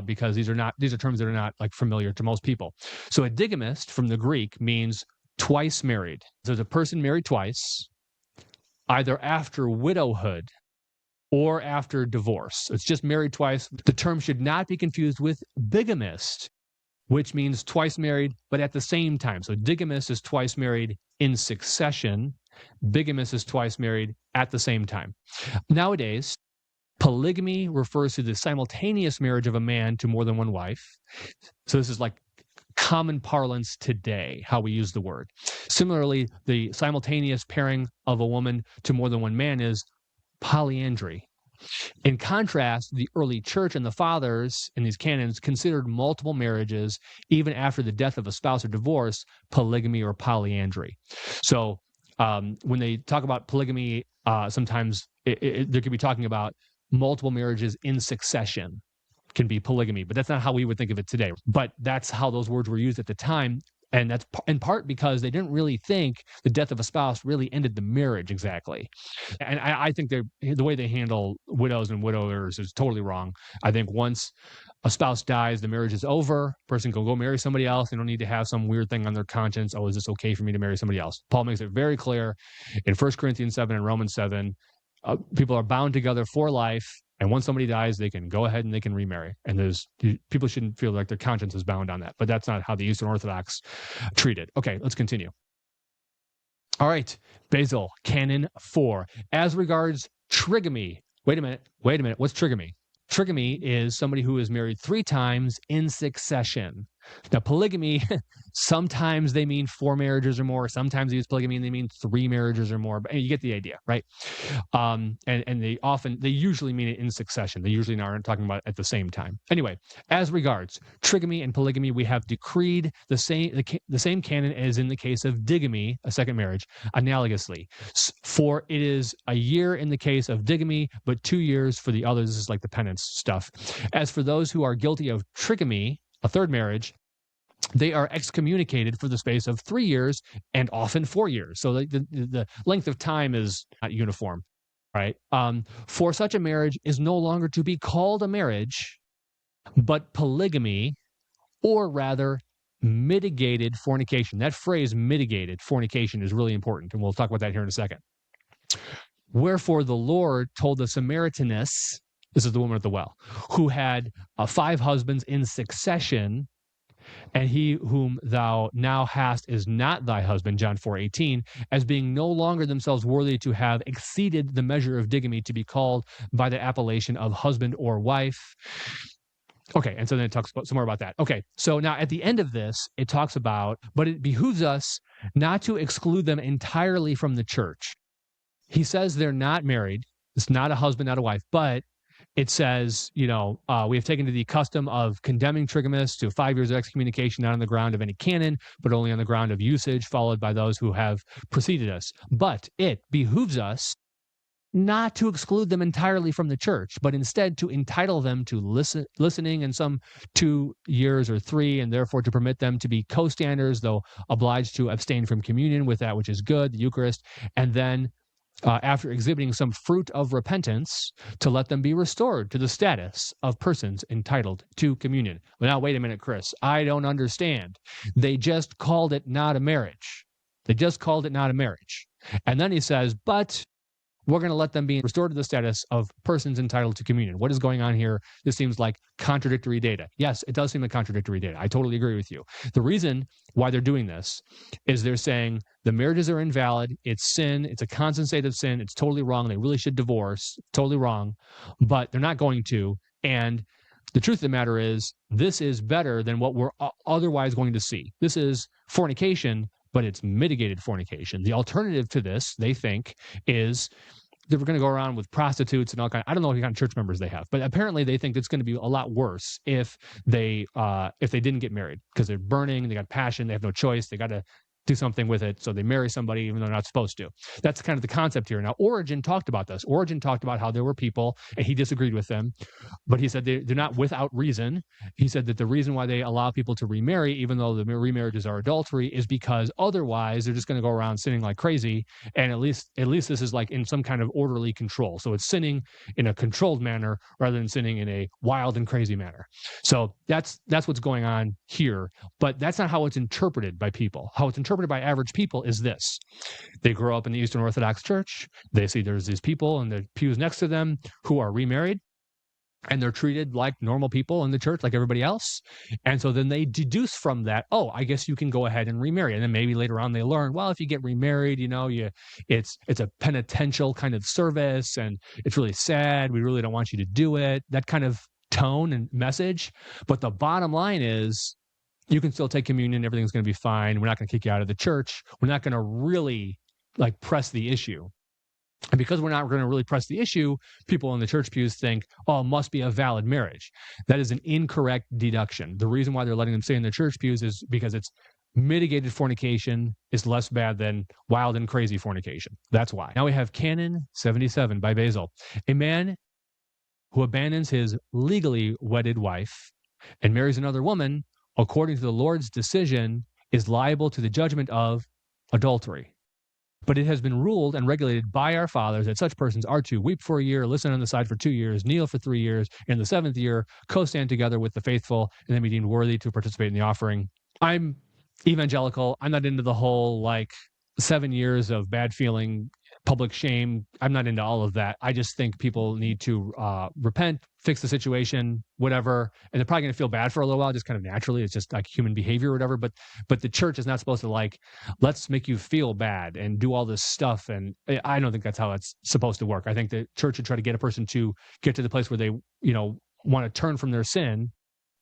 because these are terms that are not familiar to most people. So a digamist from the Greek means twice married. So there's a person married twice, either after widowhood or after divorce. It's just married twice. The term should not be confused with bigamist, which means twice married, but at the same time. So digamist is twice married in succession. Bigamist is twice married at the same time. Nowadays, polygamy refers to the simultaneous marriage of a man to more than one wife. So this is like common parlance today, how we use the word. Similarly, the simultaneous pairing of a woman to more than one man is polyandry. In contrast, the early church and the fathers in these canons considered multiple marriages, even after the death of a spouse or divorce, polygamy or polyandry. So when they talk about polygamy, sometimes they could be talking about multiple marriages in succession can be polygamy, but that's not how we would think of it today. But that's how those words were used at the time. And that's in part because they didn't really think the death of a spouse really ended the marriage exactly. And I think the way they handle widows and widowers is totally wrong. I think once a spouse dies, the marriage is over, person can go marry somebody else. They don't need to have some weird thing on their conscience. Oh, is this okay for me to marry somebody else? Paul makes it very clear in 1 Corinthians 7 and Romans 7, people are bound together for life. And once somebody dies, they can go ahead and they can remarry. And people shouldn't feel like their conscience is bound on that. But that's not how the Eastern Orthodox treat it. Okay, let's continue. All right, Basil, Canon 4. As regards trigamy. Wait a minute. What's trigamy? Trigamy is somebody who is married 3 times in succession. Now, polygamy, sometimes they mean 4 marriages or more. Sometimes they use polygamy and they mean 3 marriages or more. But you get the idea, right? And they usually mean it in succession. They usually aren't talking about it at the same time. Anyway, as regards trigamy and polygamy, we have decreed the same canon as in the case of digamy, a second marriage, analogously. For it is a year in the case of digamy, but 2 years for the others. This is like the penance stuff. As for those who are guilty of trigamy, a third marriage, they are excommunicated for the space of 3 years and often 4 years. So the length of time is not uniform, right? For such a marriage is no longer to be called a marriage, but polygamy, or rather mitigated fornication. That phrase, mitigated fornication, is really important, and we'll talk about that here in a second. Wherefore the Lord told the Samaritaness, this is the woman at the well, who had 5 husbands in succession, and he whom thou now hast is not thy husband, John 4:18, as being no longer themselves worthy to have exceeded the measure of digamy to be called by the appellation of husband or wife. Okay, and so then it talks some more about that. Okay, so now at the end of this, it talks about, but it behooves us not to exclude them entirely from the church. He says they're not married. It's not a husband, not a wife, but it says, we have taken to the custom of condemning trigamists to 5 years of excommunication, not on the ground of any canon, but only on the ground of usage, followed by those who have preceded us. But it behooves us not to exclude them entirely from the church, but instead to entitle them to listening in some 2 years or 3, and therefore to permit them to be co-standers, though obliged to abstain from communion with that which is good, the Eucharist, and then after exhibiting some fruit of repentance, to let them be restored to the status of persons entitled to communion. Well, now, wait a minute, Chris. I don't understand. They just called it not a marriage. And then he says, but we're going to let them be restored to the status of persons entitled to communion. What is going on here? This seems like contradictory data. Yes, it does seem like contradictory data. I totally agree with you. The reason why they're doing this is they're saying the marriages are invalid. It's sin. It's a constant state of sin. It's totally wrong. They really should divorce. Totally wrong. But they're not going to. And the truth of the matter is, this is better than what we're otherwise going to see. This is fornication, but it's mitigated fornication. The alternative to this, they think, is that we're going to go around with prostitutes and all kinds. I don't know what kind of church members they have, but apparently they think it's going to be a lot worse if they didn't get married, because they're burning, they got passion, they have no choice, they got to do something with it, so they marry somebody even though they're not supposed to. That's kind of the concept here. Now, Origen talked about this. Origen talked about how there were people, and he disagreed with them, but he said they're not without reason. He said that the reason why they allow people to remarry, even though the remarriages are adultery, is because otherwise they're just going to go around sinning like crazy, and at least this is like in some kind of orderly control. So it's sinning in a controlled manner rather than sinning in a wild and crazy manner. So that's what's going on here, but that's not how it's interpreted by people. How it's interpreted by average people is this. They grow up in the Eastern Orthodox Church. They see there's these people in the pews next to them who are remarried, and they're treated like normal people in the church, like everybody else. And so then they deduce from that, oh, I guess you can go ahead and remarry. And then maybe later on they learn, well, if you get remarried, it's a penitential kind of service, and it's really sad. We really don't want you to do it. That kind of tone and message. But the bottom line is, you can still take communion. Everything's going to be fine. We're not going to kick you out of the church. We're not going to really press the issue. And because we're not going to really press the issue, people in the church pews think, oh, it must be a valid marriage. That is an incorrect deduction. The reason why they're letting them stay in the church pews is because it's mitigated fornication is less bad than wild and crazy fornication. That's why. Now we have Canon 77 by Basil. A man who abandons his legally wedded wife and marries another woman, according to the Lord's decision, is liable to the judgment of adultery. But it has been ruled and regulated by our fathers that such persons are to weep for a year, listen on the side for 2 years, kneel for 3 years, and in the 7th year, co-stand together with the faithful, and then be deemed worthy to participate in the offering. I'm evangelical. I'm not into the whole, 7 years of bad feeling, public shame. I'm not into all of that. I just think people need to repent, fix the situation, whatever, and they're probably going to feel bad for a little while, just kind of naturally. It's just like human behavior or whatever. But the church is not supposed to let's make you feel bad and do all this stuff. And I don't think that's how it's supposed to work. I think the church should try to get a person to get to the place where they, want to turn from their sin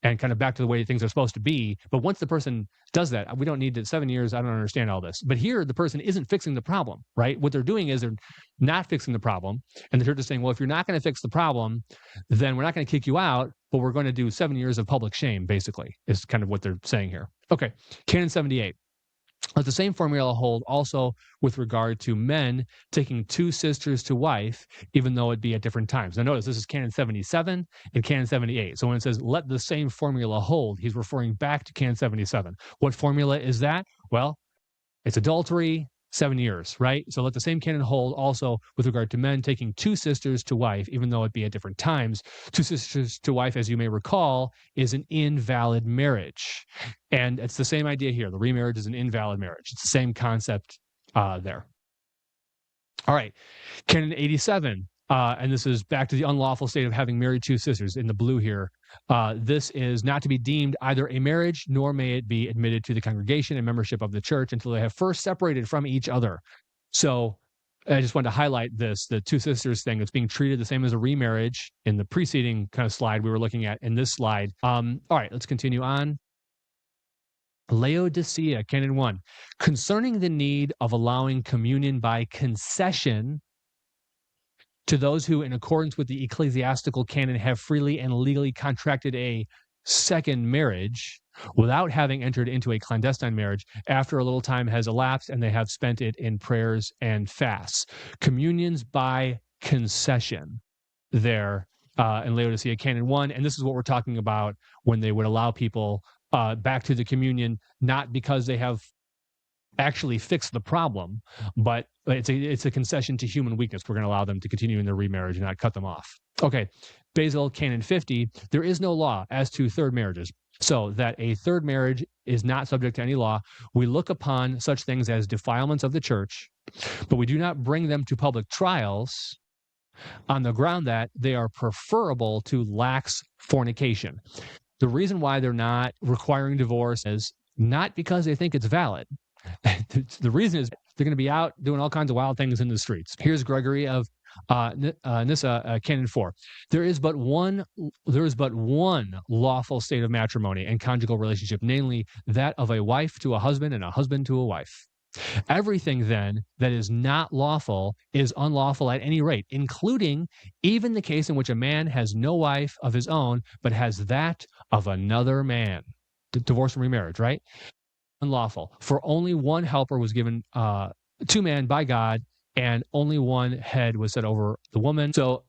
and kind of back to the way things are supposed to be. But once the person does that, we don't need to 7 years. I don't understand all this. But here, the person isn't fixing the problem, right? What they're doing is they're not fixing the problem. And the church is saying, well, if you're not going to fix the problem, then we're not going to kick you out, but we're going to do 7 years of public shame, basically, is kind of what they're saying here. Okay, Canon 78. Let the same formula hold also with regard to men taking 2 sisters to wife, even though it be at different times. Now notice this is Canon 77 and Canon 78. So when it says let the same formula hold, he's referring back to Canon 77. What formula is that? Well, it's adultery, 7 years, right? So let the same canon hold also with regard to men taking 2 sisters to wife, even though it be at different times. 2 sisters to wife, as you may recall, is an invalid marriage. And it's the same idea here. The remarriage is an invalid marriage. It's the same concept there. All right, Canon 87. And this is back to the unlawful state of having married 2 sisters in the blue here. This is not to be deemed either a marriage, nor may it be admitted to the congregation and membership of the church until they have first separated from each other. So I just wanted to highlight this, the 2 sisters thing. It's being treated the same as a remarriage in the preceding kind of slide we were looking at in this slide. All right, let's continue on. Laodicea, Canon 1. Concerning the need of allowing communion by concession to those who, in accordance with the ecclesiastical canon, have freely and legally contracted a second marriage without having entered into a clandestine marriage after a little time has elapsed and they have spent it in prayers and fasts. Communions by concession there in Laodicea Canon 1. And this is what we're talking about when they would allow people back to the communion, not because they have actually fix the problem, but it's a concession to human weakness. We're going to allow them to continue in their remarriage and not cut them off. Okay, Basil Canon 50, there is no law as to third marriages, so that a third marriage is not subject to any law. We look upon such things as defilements of the church, but we do not bring them to public trials on the ground that they are preferable to lax fornication. The reason why they're not requiring divorce is not because they think it's valid. The reason is they're going to be out doing all kinds of wild things in the streets. Here's Gregory of Nyssa, Canon 4. There is but one lawful state of matrimony and conjugal relationship, namely that of a wife to a husband and a husband to a wife. Everything then that is not lawful is unlawful at any rate, including even the case in which a man has no wife of his own, but has that of another man. Divorce and remarriage, right? Unlawful. For only one helper was given to man by God, and only one head was set over the woman. So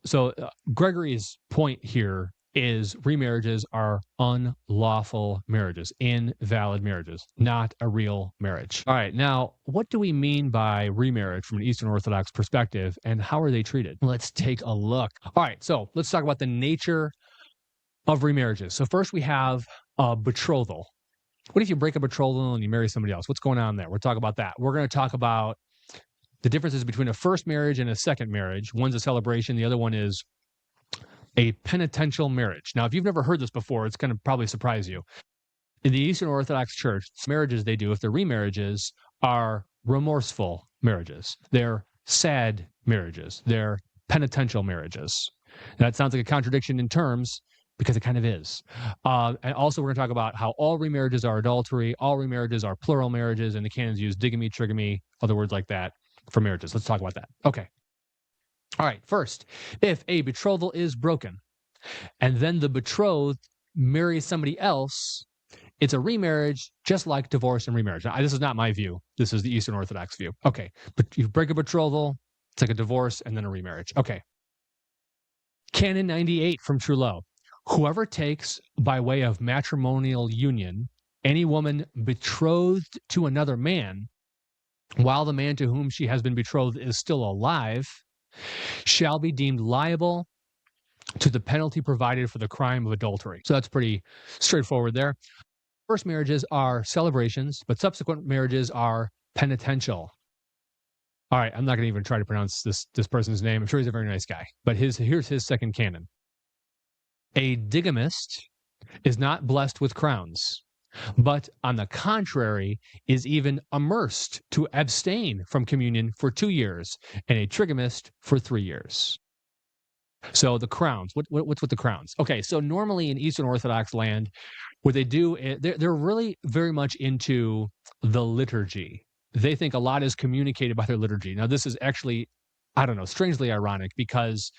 Gregory's point here is remarriages are unlawful marriages, invalid marriages, not a real marriage. All right, now, what do we mean by remarriage from an Eastern Orthodox perspective, and how are they treated? Let's take a look. All right, so let's talk about the nature of remarriages. So first we have a betrothal. What if you break a betrothal and you marry somebody else? What's going on there? We'll talk about that. We're going to talk about the differences between a first marriage and a second marriage. One's a celebration. The other one is a penitential marriage. Now, if you've never heard this before, it's going to probably surprise you. In the Eastern Orthodox Church, marriages they do, if they're remarriages, are remorseful marriages. They're sad marriages. They're penitential marriages. That sounds like a contradiction in terms, because it kind of is. And also we're going to talk about how all remarriages are adultery, all remarriages are plural marriages, and the canons use digamy, trigamy, other words like that for marriages. Let's talk about that. Okay. All right. First, if a betrothal is broken and then the betrothed marries somebody else, it's a remarriage just like divorce and remarriage. Now, this is not my view. This is the Eastern Orthodox view. Okay. But you break a betrothal, it's like a divorce and then a remarriage. Okay. Canon 98 from Trullo. Whoever takes by way of matrimonial union any woman betrothed to another man while the man to whom she has been betrothed is still alive, shall be deemed liable to the penalty provided for the crime of adultery. So that's pretty straightforward there. First marriages are celebrations, but subsequent marriages are penitential. All right, I'm not going to even try to pronounce this person's name. I'm sure he's a very nice guy. But here's his second canon. A digamist is not blessed with crowns, but on the contrary is even amerced to abstain from communion for 2 years, and a trigamist for 3 years. So the crowns, what's with the crowns? Okay, so normally in Eastern Orthodox land, what they do, they're really very much into the liturgy. They think a lot is communicated by their liturgy. Now, this is actually, I don't know, strangely ironic, because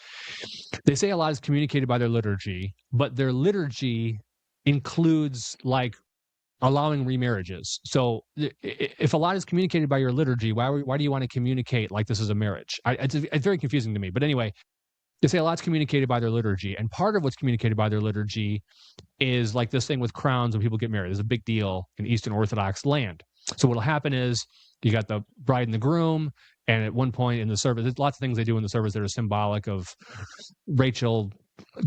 they say a lot is communicated by their liturgy, but their liturgy includes like allowing remarriages. So if a lot is communicated by your liturgy, why do you want to communicate like this is a marriage? It's very confusing to me. But anyway, they say a lot's communicated by their liturgy, and part of what's communicated by their liturgy is like this thing with crowns when people get married. There's a big deal in Eastern Orthodox land. So what'll happen is you got the bride and the groom, and at one point in the service, there's lots of things they do in the service that are symbolic of Rachel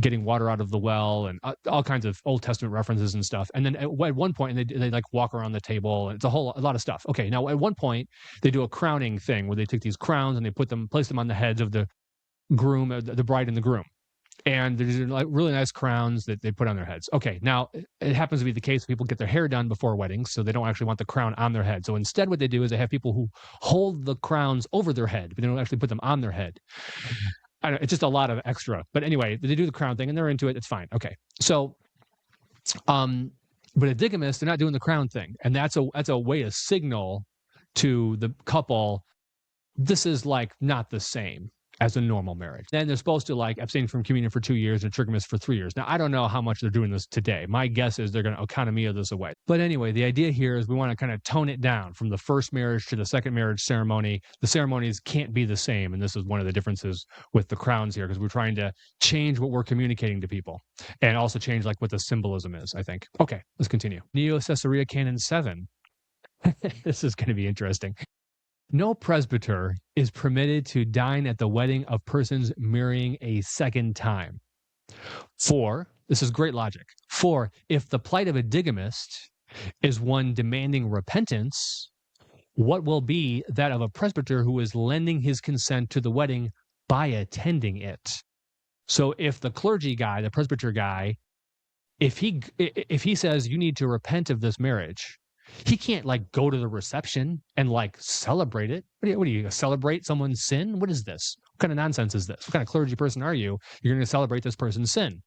getting water out of the well and all kinds of Old Testament references and stuff. And then at one point, they like walk around the table, and it's a lot of stuff. Okay, now at one point, they do a crowning thing where they take these crowns and they place them on the heads of the groom, the bride and the groom. And there's like really nice crowns that they put on their heads. Okay, now it happens to be the case people get their hair done before weddings, so they don't actually want the crown on their head. So instead what they do is they have people who hold the crowns over their head, but they don't actually put them on their head. I don't know, it's just a lot of extra. But anyway, they do the crown thing and they're into it. It's fine. Okay. So, but a digamist, they're not doing the crown thing. And that's a way to signal to the couple, this is like not the same as a normal marriage. Then they're supposed to like abstain from communion for 2 years and trigamist for 3 years. Now, I don't know how much they're doing this today. My guess is they're going to oikonomia this away. But anyway, the idea here is we want to kind of tone it down from the first marriage to the second marriage ceremony. The ceremonies can't be the same. And this is one of the differences with the crowns here, because we're trying to change what we're communicating to people and also change like what the symbolism is, I think. Okay, let's continue. Neo-Caesarea Canon 7. This is going to be interesting. No presbyter is permitted to dine at the wedding of persons marrying a second time. For, this is great logic, for if the plight of a digamist is one demanding repentance, what will be that of a presbyter who is lending his consent to the wedding by attending it? So if the clergy guy, the presbyter guy, if he says you need to repent of this marriage, he can't like go to the reception and like celebrate it. What are you going to celebrate someone's sin? What is this? What kind of nonsense is this? What kind of clergy person are you? You're going to celebrate this person's sin.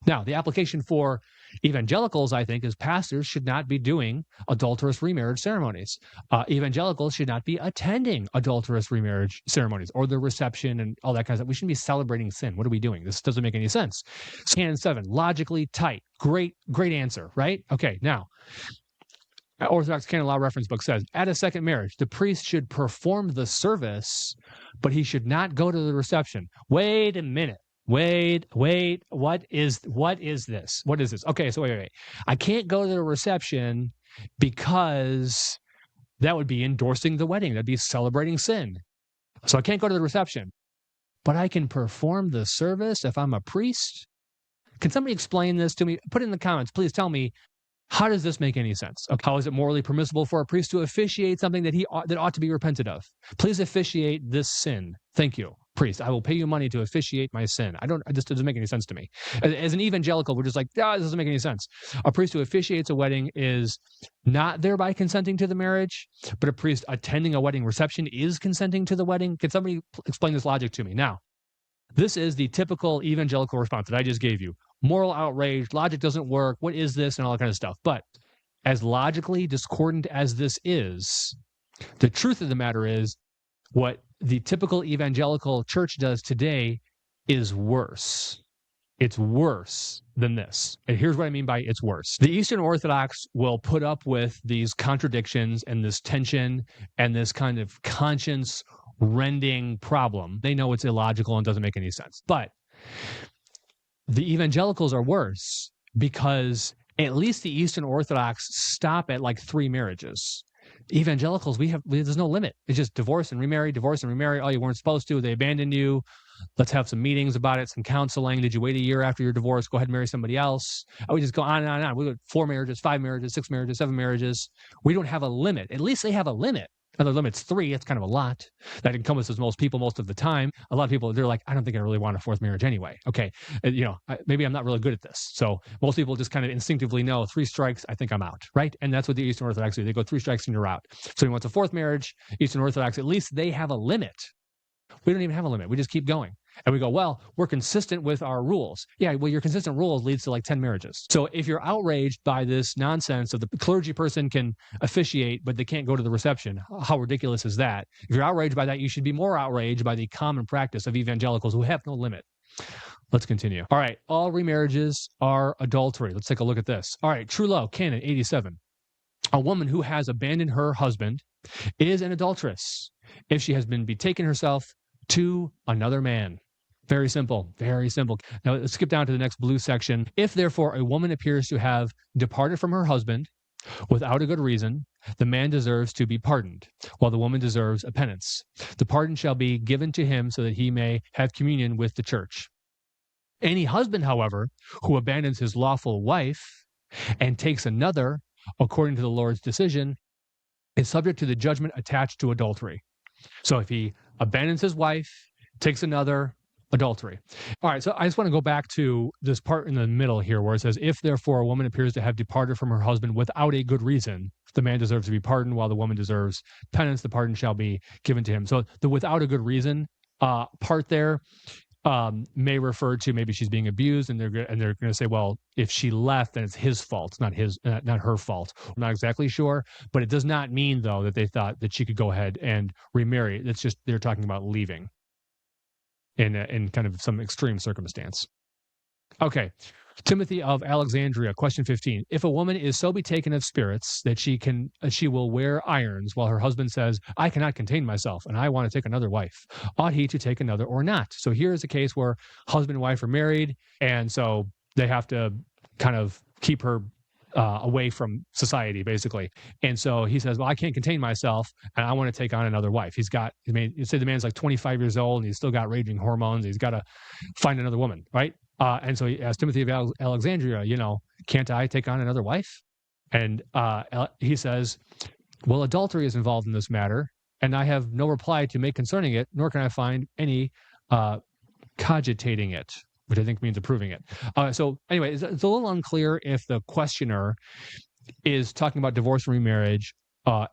Now, the application for evangelicals, I think, is pastors should not be doing adulterous remarriage ceremonies. Evangelicals should not be attending adulterous remarriage ceremonies or the reception and all that kind of stuff. We shouldn't be celebrating sin. What are we doing? This doesn't make any sense. Canon 7, logically tight. Great answer, right? Okay, now, Orthodox Canon Law Reference book says, at a second marriage, the priest should perform the service, but he should not go to the reception. Wait a minute. Wait. What is this? What is this? Okay, so wait. I can't go to the reception because that would be endorsing the wedding. That'd be celebrating sin. So I can't go to the reception, but I can perform the service if I'm a priest. Can somebody explain this to me? Put it in the comments. Please tell me, how does this make any sense? Okay. How is it morally permissible for a priest to officiate something that that ought to be repented of? Please officiate this sin. Thank you, priest. I will pay you money to officiate my sin. This doesn't make any sense to me. As an evangelical, we're just like, this doesn't make any sense. A priest who officiates a wedding is not thereby consenting to the marriage, but a priest attending a wedding reception is consenting to the wedding. Can somebody explain this logic to me? Now, this is the typical evangelical response that I just gave you. Moral outrage, logic doesn't work, what is this, and all that kind of stuff. But as logically discordant as this is, the truth of the matter is what the typical evangelical church does today is worse. It's worse than this. And here's what I mean by it's worse. The Eastern Orthodox will put up with these contradictions and this tension and this kind of conscience-rending problem. They know it's illogical and doesn't make any sense. But the evangelicals are worse because at least the Eastern Orthodox stop at like 3 marriages. Evangelicals, there's no limit. It's just divorce and remarry. Oh, you weren't supposed to. They abandoned you. Let's have some meetings about it, some counseling. Did you wait a year after your divorce? Go ahead and marry somebody else. We just go on and on and on. We go 4 marriages, 5 marriages, 6 marriages, 7 marriages. We don't have a limit. At least they have a limit. Now, the limit's 3. It's kind of a lot. That encompasses most people most of the time. A lot of people, they're like, I don't think I really want a 4th marriage anyway. Okay, maybe I'm not really good at this. So most people just kind of instinctively know 3 strikes, I think I'm out, right? And that's what the Eastern Orthodox do. They go 3 strikes and you're out. So he wants a 4th marriage. Eastern Orthodox, at least they have a limit. We don't even have a limit. We just keep going. And we go, well, we're consistent with our rules. Yeah, well, your consistent rules leads to like 10 marriages. So if you're outraged by this nonsense of the clergy person can officiate, but they can't go to the reception, how ridiculous is that? If you're outraged by that, you should be more outraged by the common practice of evangelicals who have no limit. Let's continue. All right, all remarriages are adultery. Let's take a look at this. All right, Trullo, Canon 87. A woman who has abandoned her husband is an adulteress if she has been betaken herself to another man. Very simple, very simple. Now let's skip down to the next blue section. If therefore a woman appears to have departed from her husband without a good reason, the man deserves to be pardoned, while the woman deserves a penance. The pardon shall be given to him so that he may have communion with the church. Any husband, however, who abandons his lawful wife and takes another, according to the Lord's decision, is subject to the judgment attached to adultery. So if he abandons his wife, takes another, adultery. All right, so I just want to go back to this part in the middle here where it says, if therefore a woman appears to have departed from her husband without a good reason, the man deserves to be pardoned while the woman deserves penance. The pardon shall be given to him. So the without a good reason part there may refer to maybe she's being abused, and they're going to say, well, if she left, then it's his fault, it's not her fault. I'm not exactly sure, but it does not mean though that they thought that she could go ahead and remarry. It's just they're talking about leaving in kind of some extreme circumstance. Okay, Timothy of Alexandria, question 15. If a woman is so betaken of spirits that she will wear irons while her husband says, I cannot contain myself and I want to take another wife, ought he to take another or not? So here's a case where husband and wife are married, and so they have to kind of keep her away from society, basically. And so he says, well, I can't contain myself and I want to take on another wife. You say the man's like 25 years old and he's still got raging hormones. He's got to find another woman, right? And so he asked Timothy of Alexandria, can't I take on another wife? And he says, well, adultery is involved in this matter, and I have no reply to make concerning it, nor can I find any cogitating it, which I think means approving it. So anyway, it's a little unclear if the questioner is talking about divorce and remarriage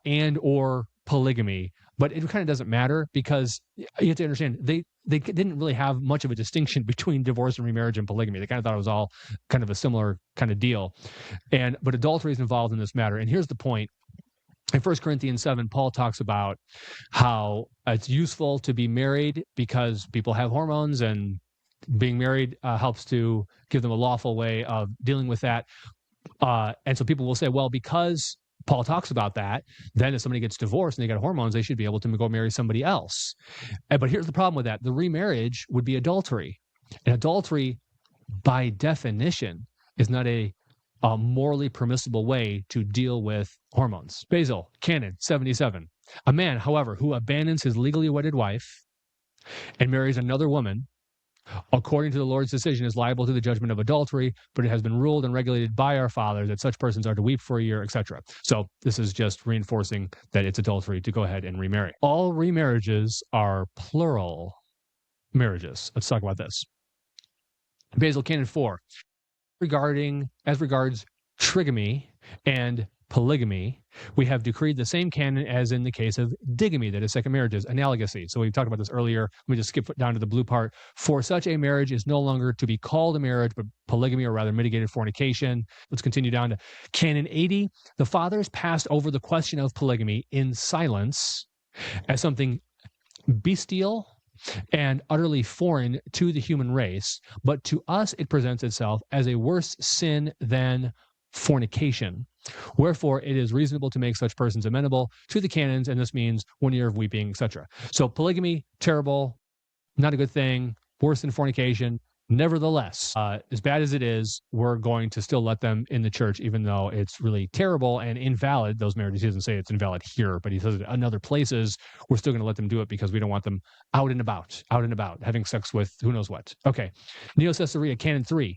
and or polygamy, but it kind of doesn't matter because you have to understand they didn't really have much of a distinction between divorce and remarriage and polygamy. They kind of thought it was all kind of a similar kind of deal. But adultery is involved in this matter. And here's the point. In 1 Corinthians 7, Paul talks about how it's useful to be married because people have hormones, and being married helps to give them a lawful way of dealing with that. And so people will say, well, because Paul talks about that, then if somebody gets divorced and they got hormones, they should be able to go marry somebody else. But here's the problem with that. The remarriage would be adultery. And adultery, by definition, is not a morally permissible way to deal with hormones. Basil, Canon 77. A man, however, who abandons his legally wedded wife and marries another woman, according to the Lord's decision, is liable to the judgment of adultery, but it has been ruled and regulated by our fathers that such persons are to weep for a year, etc. So this is just reinforcing that it's adultery to go ahead and remarry. All remarriages are plural marriages. Let's talk about this. Basil, Canon 4. As regards trigamy and polygamy, we have decreed the same canon as in the case of digamy, that is second marriages, analogously. So we talked about this earlier. Let me just skip down to the blue part. For such a marriage is no longer to be called a marriage, but polygamy, or rather mitigated fornication. Let's continue down to Canon 80. The fathers passed over the question of polygamy in silence as something bestial and utterly foreign to the human race, but to us it presents itself as a worse sin than fornication. Wherefore it is reasonable to make such persons amenable to the canons, and this means 1 year of weeping, etc. So polygamy, terrible, not a good thing, worse than fornication. Nevertheless, as bad as it is, we're going to still let them in the church, even though it's really terrible and invalid. Those marriages, he doesn't say it's invalid here, but he says it in other places. We're still going to let them do it because we don't want them out and about, having sex with who knows what. Okay. Neo-Caesarea Canon 3.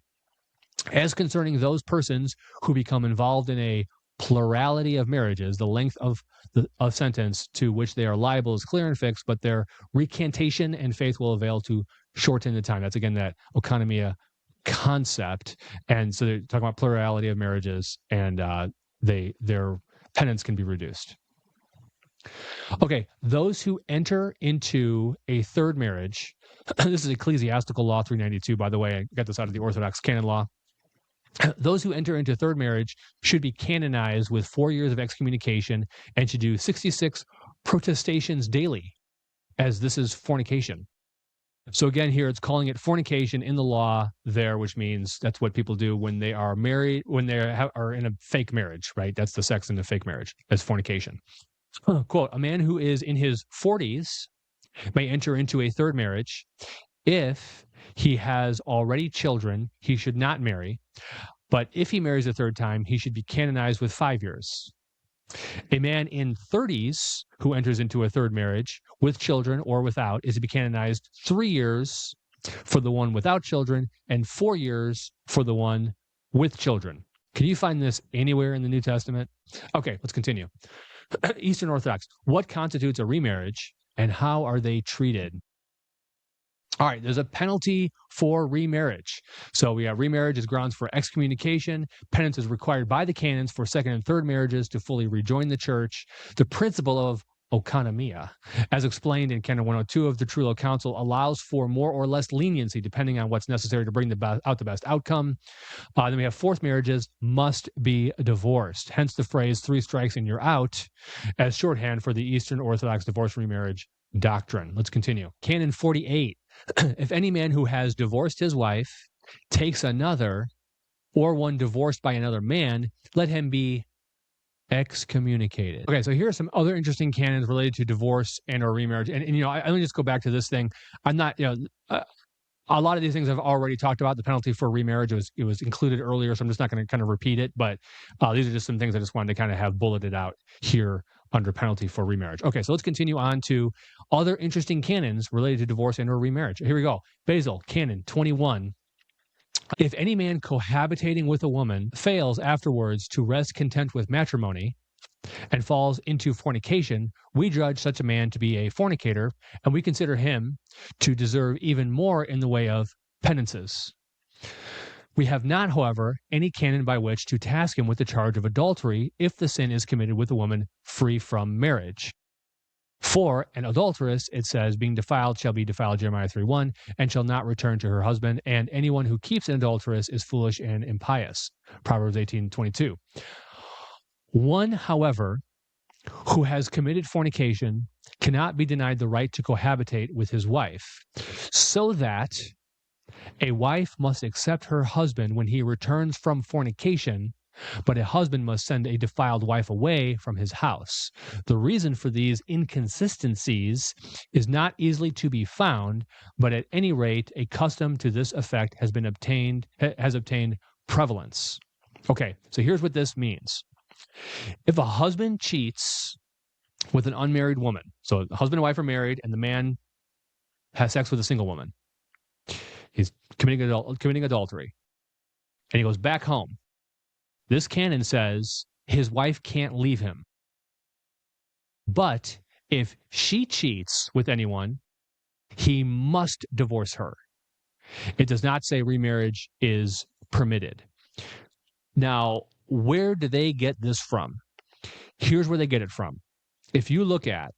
As concerning those persons who become involved in a plurality of marriages, the length of the sentence to which they are liable is clear and fixed, but their recantation and faith will avail to shorten the time. That's again that oikonomia concept. And so they're talking about plurality of marriages, and their penance can be reduced. Okay, those who enter into a third marriage, this is Ecclesiastical Law 392, by the way. I got this out of the Orthodox Canon Law. Those who enter into third marriage should be canonized with 4 years of excommunication and should do 66 protestations daily, as this is fornication. So again, here it's calling it fornication in the law there, which means that's what people do when they are married, when they are in a fake marriage, right? That's the sex in a fake marriage. That's fornication. Quote, a man who is in his 40s may enter into a third marriage. If he has already children, he should not marry. But if he marries a third time, he should be canonized with 5 years. A man in 30s who enters into a third marriage with children or without is to be canonized 3 years for the one without children and 4 years for the one with children. Can you find this anywhere in the New Testament? Okay, let's continue. Eastern Orthodox. What constitutes a remarriage and how are they treated? All right, there's a penalty for remarriage. So we have remarriage as grounds for excommunication. Penance is required by the canons for second and third marriages to fully rejoin the church. The principle of oikonomia, as explained in Canon 102 of the Trullo Council, allows for more or less leniency depending on what's necessary to bring the best outcome. Then we have fourth marriages must be divorced. Hence the phrase 3 strikes and you're out as shorthand for the Eastern Orthodox divorce remarriage doctrine. Let's continue. Canon 48. If any man who has divorced his wife takes another, or one divorced by another man, let him be excommunicated. Okay, so here are some other interesting canons related to divorce and or remarriage. And let me just go back to this thing. I'm not, a lot of these things I've already talked about. The penalty for remarriage, it was included earlier, so I'm just not going to kind of repeat it. But these are just some things I just wanted to kind of have bulleted out here under penalty for remarriage. Okay, so let's continue on to other interesting canons related to divorce and or remarriage. Here we go. Basil, Canon 21. If any man cohabitating with a woman fails afterwards to rest content with matrimony and falls into fornication, we judge such a man to be a fornicator, and we consider him to deserve even more in the way of penances. We have not, however, any canon by which to task him with the charge of adultery if the sin is committed with a woman free from marriage. For an adulteress, it says, being defiled shall be defiled, Jeremiah 3:1, and shall not return to her husband, and anyone who keeps an adulteress is foolish and impious, Proverbs 18:22. One, however, who has committed fornication cannot be denied the right to cohabitate with his wife, so that a wife must accept her husband when he returns from fornication, but a husband must send a defiled wife away from his house. The reason for these inconsistencies is not easily to be found, but at any rate, a custom to this effect has obtained prevalence. Okay, so here's what this means. If a husband cheats with an unmarried woman, so the husband and wife are married, and the man has sex with a single woman, he's committing adultery, and he goes back home. This canon says his wife can't leave him. But if she cheats with anyone, he must divorce her. It does not say remarriage is permitted. Now, where do they get this from? Here's where they get it from. If you look at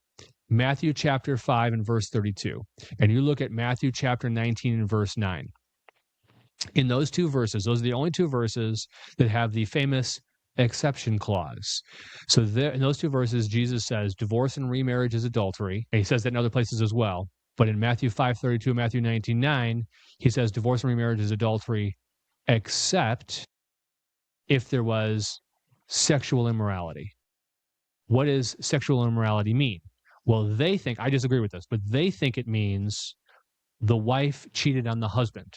Matthew chapter 5 and verse 32, and you look at Matthew chapter 19 and verse 9, in those two verses, those are the only two verses that have the famous exception clause. So there, in those two verses, Jesus says divorce and remarriage is adultery. And he says that in other places as well. But in Matthew 5:32 and Matthew 19:9, he says divorce and remarriage is adultery except if there was sexual immorality. What does sexual immorality mean? Well, they think, I disagree with this, but they think it means the wife cheated on the husband.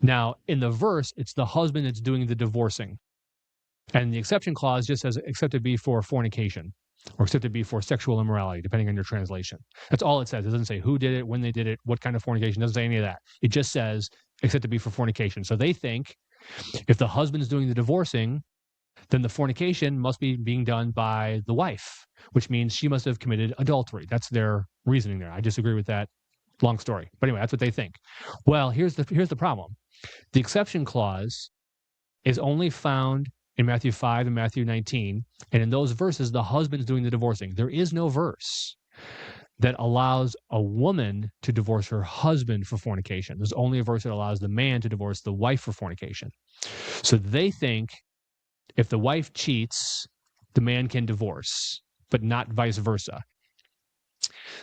Now, in the verse, it's the husband that's doing the divorcing. And the exception clause just says, except to be for fornication, or except to be for sexual immorality, depending on your translation. That's all it says. It doesn't say who did it, when they did it, what kind of fornication. It doesn't say any of that. It just says, except to be for fornication. So they think if the husband is doing the divorcing, then the fornication must be being done by the wife, which means she must have committed adultery. That's their reasoning there. I disagree with that. Long story. But anyway, that's what they think. Well, here's the problem. The exception clause is only found in Matthew 5 and Matthew 19. And in those verses, the husband's doing the divorcing. There is no verse that allows a woman to divorce her husband for fornication. There's only a verse that allows the man to divorce the wife for fornication. So they think if the wife cheats, the man can divorce, but not vice versa.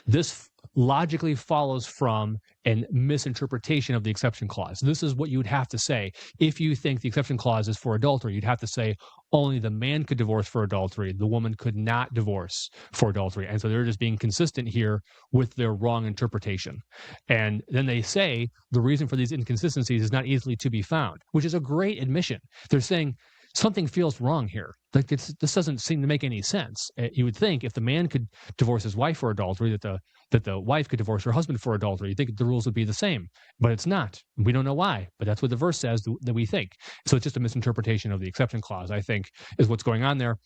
This logically follows from a misinterpretation of the exception clause. This is what you would have to say. If you think the exception clause is for adultery, you'd have to say only the man could divorce for adultery. The woman could not divorce for adultery. And so they're just being consistent here with their wrong interpretation. And then they say the reason for these inconsistencies is not easily to be found, which is a great admission. They're saying something feels wrong here. Like this doesn't seem to make any sense. You would think if the man could divorce his wife for adultery, that the wife could divorce her husband for adultery. You think the rules would be the same, but it's not. We don't know why, but that's what the verse says that we think. So it's just a misinterpretation of the exception clause, I think, is what's going on there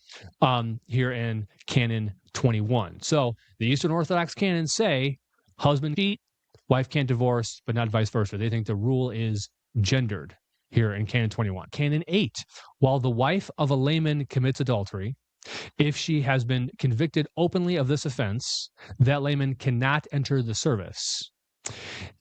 here in Canon 21. So the Eastern Orthodox canons say husband cheat, wife can't divorce, but not vice versa. They think the rule is gendered here in Canon 21. Canon 8, while the wife of a layman commits adultery, if she has been convicted openly of this offense, that layman cannot enter the service.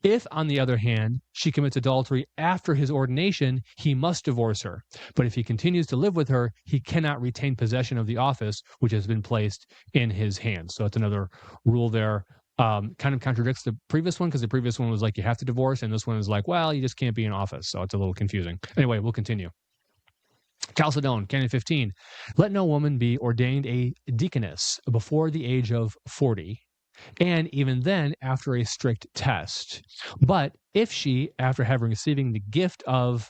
If, on the other hand, she commits adultery after his ordination, he must divorce her. But if he continues to live with her, he cannot retain possession of the office which has been placed in his hands. So it's another rule there. Kind of contradicts the previous one, because the previous one was like you have to divorce, and this one is like, well, you just can't be in office. So it's a little confusing. Anyway, we'll continue. Chalcedon, Canon 15. Let no woman be ordained a deaconess before the age of 40, and even then after a strict test. But if she, after having receiving the gift of,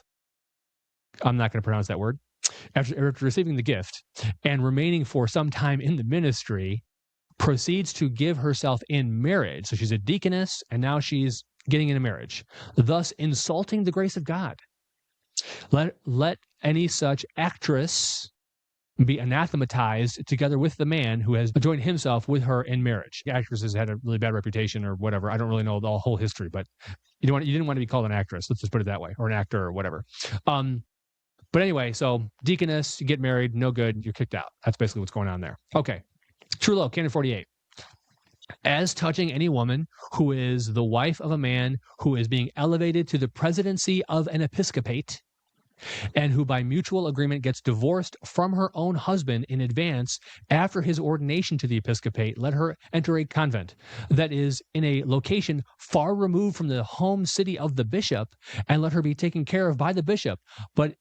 I'm not going to pronounce that word, after receiving the gift and remaining for some time in the ministry, proceeds to give herself in marriage. So she's a deaconess, and now she's getting into marriage, thus insulting the grace of God. Let any such actress be anathematized together with the man who has joined himself with her in marriage. The actress has had a really bad reputation or whatever. I don't really know the whole history, but you didn't want to be called an actress. Let's just put it that way, or an actor or whatever. But anyway, so deaconess, you get married, no good, you're kicked out. That's basically what's going on there. Okay. Trullo, Canon 48. As touching any woman who is the wife of a man who is being elevated to the presidency of an episcopate, and who by mutual agreement gets divorced from her own husband in advance after his ordination to the episcopate, let her enter a convent that is in a location far removed from the home city of the bishop, and let her be taken care of by the bishop. But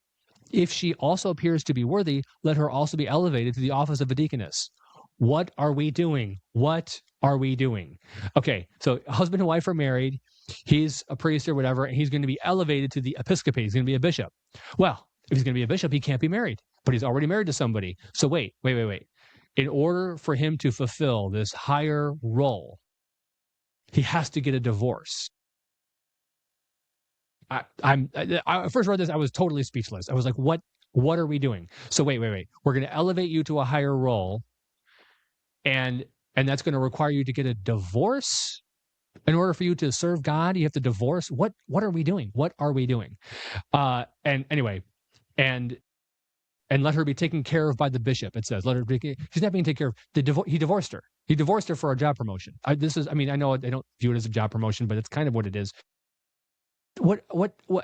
if she also appears to be worthy, let her also be elevated to the office of a deaconess. What are we doing? What are we doing? Okay, so husband and wife are married. He's a priest or whatever, and he's going to be elevated to the episcopate. He's going to be a bishop. Well, if he's going to be a bishop, he can't be married, but he's already married to somebody. So wait. In order for him to fulfill this higher role, he has to get a divorce. I first read this, I was totally speechless. I was like, what are we doing? So wait. We're going to elevate you to a higher role, and that's going to require you to get a divorce? In order for you to serve God, you have to divorce? What are we doing? What are we doing? And let her be taken care of by the bishop, it says. Let her be, she's not being taken care of. He divorced her. He divorced her for a job promotion. I know I don't view it as a job promotion, but it's kind of what it is. What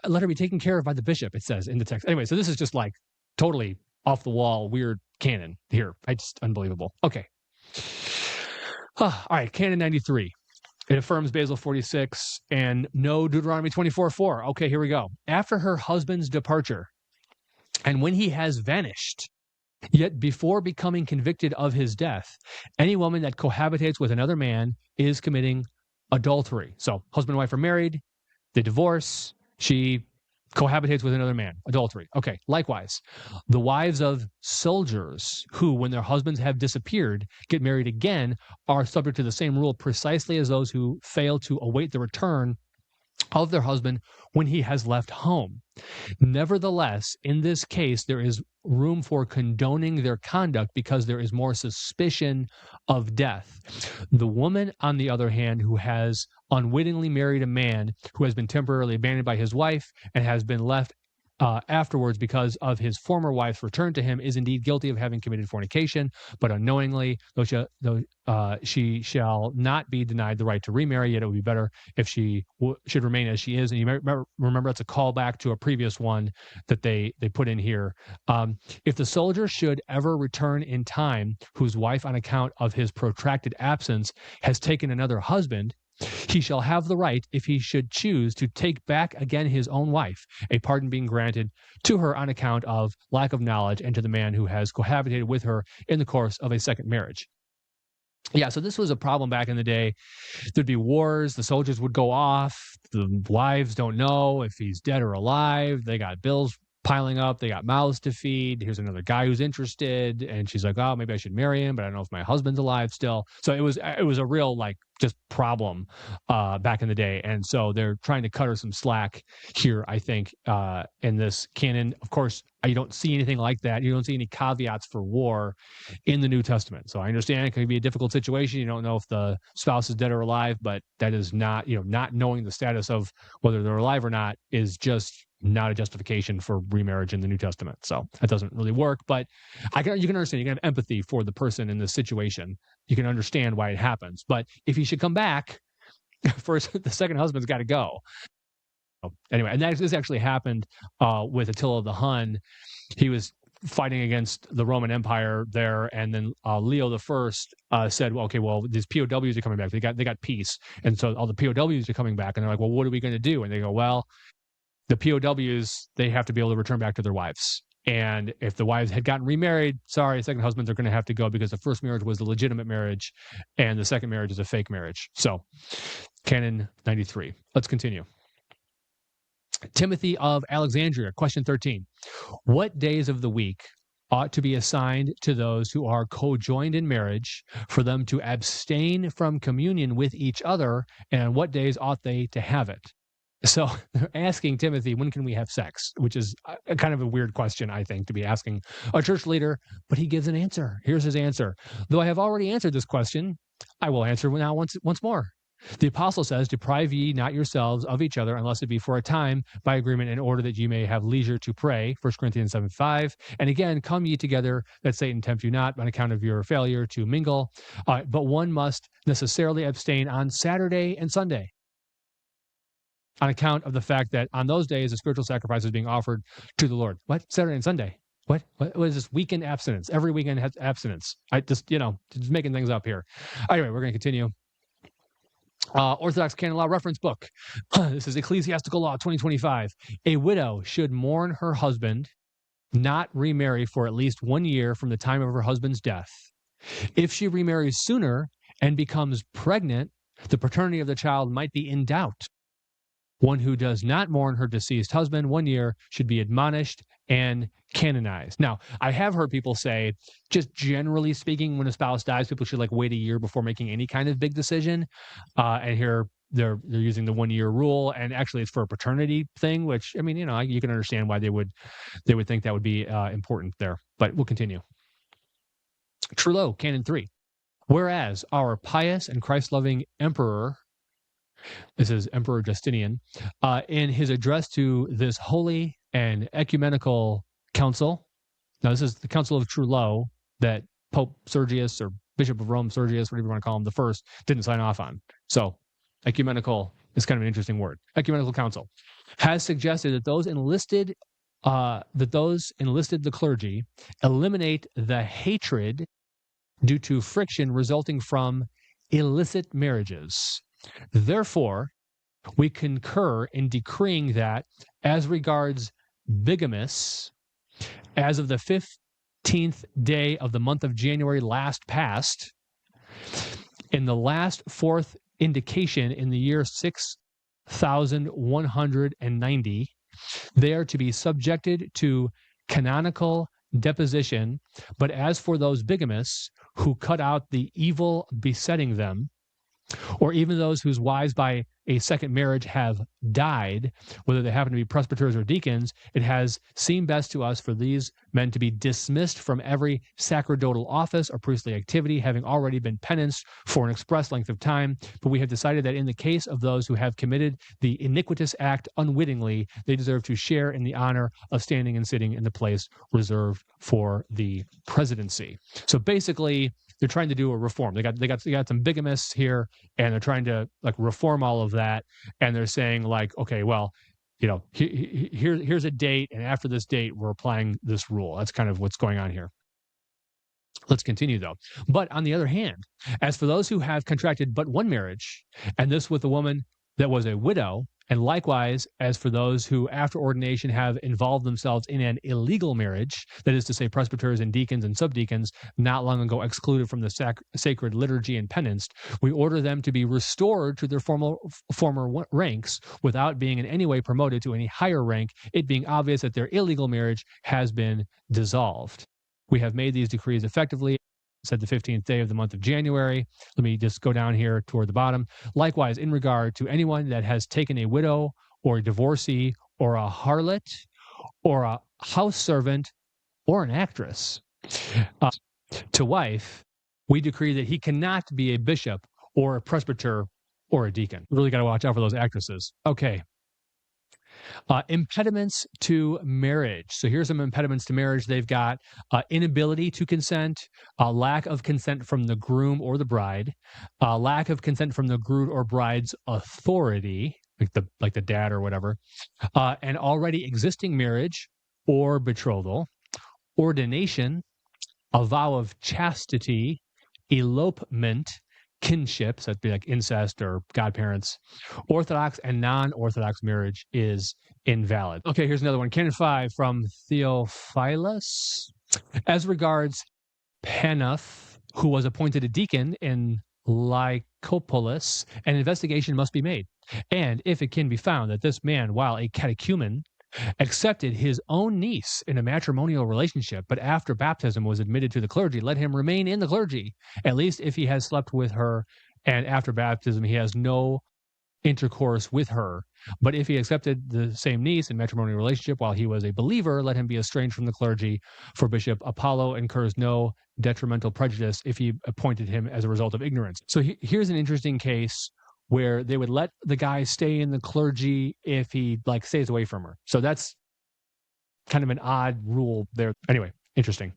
let her be taken care of by the bishop, it says in the text. Anyway, so this is just like totally off the wall, weird canon here. Unbelievable. Okay. All right, Canon 93. It affirms Basil 46 and no Deuteronomy 24:4. Okay, here we go. After her husband's departure, and when he has vanished, yet before becoming convicted of his death, any woman that cohabitates with another man is committing adultery. So husband and wife are married, they divorce, she cohabitates with another man, adultery. Okay, likewise, the wives of soldiers who, when their husbands have disappeared, get married again are subject to the same rule precisely as those who fail to await the return of their husband when he has left home. Nevertheless, in this case, there is room for condoning their conduct because there is more suspicion of death. The woman, on the other hand, who has unwittingly married a man who has been temporarily abandoned by his wife and has been left afterwards because of his former wife's return to him, is indeed guilty of having committed fornication, but unknowingly, though she shall not be denied the right to remarry. Yet it would be better if she should remain as she is. And you remember that's a callback to a previous one that they put in here. If the soldier should ever return in time, whose wife, on account of his protracted absence, has taken another husband, he shall have the right, if he should choose, to take back again his own wife, a pardon being granted to her on account of lack of knowledge, and to the man who has cohabitated with her in the course of a second marriage. Yeah, so this was a problem back in the day. There'd be wars, the soldiers would go off, the wives don't know if he's dead or alive, they got bills piling up, they got mouths to feed, here's another guy who's interested, and she's like, oh, maybe I should marry him, but I don't know if my husband's alive still. So it was a real, like, just problem back in the day. And so they're trying to cut her some slack here, I think, in this canon. Of course, you don't see anything like that. You don't see any caveats for war in the New Testament. So I understand it can be a difficult situation. You don't know if the spouse is dead or alive, but that is not, not knowing the status of whether they're alive or not is just not a justification for remarriage in the New Testament. So that doesn't really work, but you can understand, you can have empathy for the person in this situation. You can understand why it happens. But if he should come back, first, the second husband's got to go. Anyway, and this actually happened with Attila the Hun. He was fighting against the Roman Empire there, and then Leo the First said, well, okay, well, these POWs are coming back. They got peace, and so all the POWs are coming back, and they're like, well, what are we going to do? And they go, well, the POWs, they have to be able to return back to their wives. And if the wives had gotten remarried, sorry, second husbands are going to have to go because the first marriage was the legitimate marriage and the second marriage is a fake marriage. So, Canon 93. Let's continue. Timothy of Alexandria, question 13. What days of the week ought to be assigned to those who are co-joined in marriage for them to abstain from communion with each other, and on what days ought they to have it? So they're asking Timothy, when can we have sex? Which is a kind of a weird question, I think, to be asking a church leader, but he gives an answer. Here's his answer. Though I have already answered this question, I will answer now once more. The apostle says, deprive ye not yourselves of each other, unless it be for a time, by agreement, in order that ye may have leisure to pray, 1 Corinthians 7:5. And again, come ye together, that Satan tempt you not, on account of your failure to mingle. But one must necessarily abstain on Saturday and Sunday, on account of the fact that on those days, a spiritual sacrifice is being offered to the Lord. What? Saturday and Sunday? What is this weekend abstinence? Every weekend has abstinence. I just making things up here. Anyway, we're going to continue. Orthodox Canon Law Reference book. This is Ecclesiastical Law 2025. A widow should mourn her husband, not remarry for at least 1 year from the time of her husband's death. If she remarries sooner and becomes pregnant, the paternity of the child might be in doubt. One who does not mourn her deceased husband 1 year should be admonished and canonized. Now, I have heard people say, just generally speaking, when a spouse dies, people should wait a year before making any kind of big decision. And here they're using the 1 year rule, and actually it's for a paternity thing, which, I mean, you can understand why they would think that would be important there. But we'll continue. Trullo, Canon 3. Whereas our pious and Christ-loving emperor, this is Emperor Justinian, in his address to this holy and ecumenical council. Now, this is the Council of Trullo that Pope Sergius, or Bishop of Rome Sergius, whatever you want to call him, the first, didn't sign off on. So, ecumenical is kind of an interesting word. Ecumenical Council has suggested that those enlisted the clergy eliminate the hatred due to friction resulting from illicit marriages. Therefore, we concur in decreeing that, as regards bigamists, as of the 15th day of the month of January last past, in the last fourth indication in the year 6190, they are to be subjected to canonical deposition. But as for those bigamists who cut out the evil besetting them, or even those whose wives by a second marriage have died, whether they happen to be presbyters or deacons, it has seemed best to us for these men to be dismissed from every sacerdotal office or priestly activity, having already been penanced for an express length of time. But we have decided that in the case of those who have committed the iniquitous act unwittingly, they deserve to share in the honor of standing and sitting in the place reserved for the presidency. So basically, they're trying to do a reform. They got some bigamists here, and they're trying to like reform all of that. And they're saying like, okay, well, here's a date, and after this date, we're applying this rule. That's kind of what's going on here. Let's continue though. But on the other hand, as for those who have contracted but one marriage, and this with a woman that was a widow, and likewise, as for those who after ordination have involved themselves in an illegal marriage, that is to say, presbyters and deacons and subdeacons, not long ago excluded from the sacred liturgy and penanced, we order them to be restored to their former ranks without being in any way promoted to any higher rank, it being obvious that their illegal marriage has been dissolved. We have made these decrees effectively, said the 15th day of the month of January. Let me just go down here toward the bottom. Likewise, in regard to anyone that has taken a widow or a divorcee or a harlot or a house servant or an actress to wife, we decree that he cannot be a bishop or a presbyter or a deacon. Really got to watch out for those actresses. Okay. Impediments to marriage. So here's some impediments to marriage. They've got inability to consent, lack of consent from the groom or the bride, lack of consent from the groom or bride's authority, like the dad or whatever, an already existing marriage or betrothal, ordination, a vow of chastity, elopement, kinships, that'd be like incest or godparents. Orthodox and non-Orthodox marriage is invalid. Okay, here's another one. Canon 5 from Theophilus. As regards Panuth, who was appointed a deacon in Lycopolis, an investigation must be made. And if it can be found that this man, while a catechumen, accepted his own niece in a matrimonial relationship, but after baptism was admitted to the clergy, let him remain in the clergy, at least if he has slept with her, and after baptism he has no intercourse with her. But if he accepted the same niece in matrimonial relationship while he was a believer, let him be estranged from the clergy, for Bishop Apollo incurs no detrimental prejudice if he appointed him as a result of ignorance. So here's an interesting case where they would let the guy stay in the clergy if he like stays away from her. So that's kind of an odd rule there. Anyway, interesting.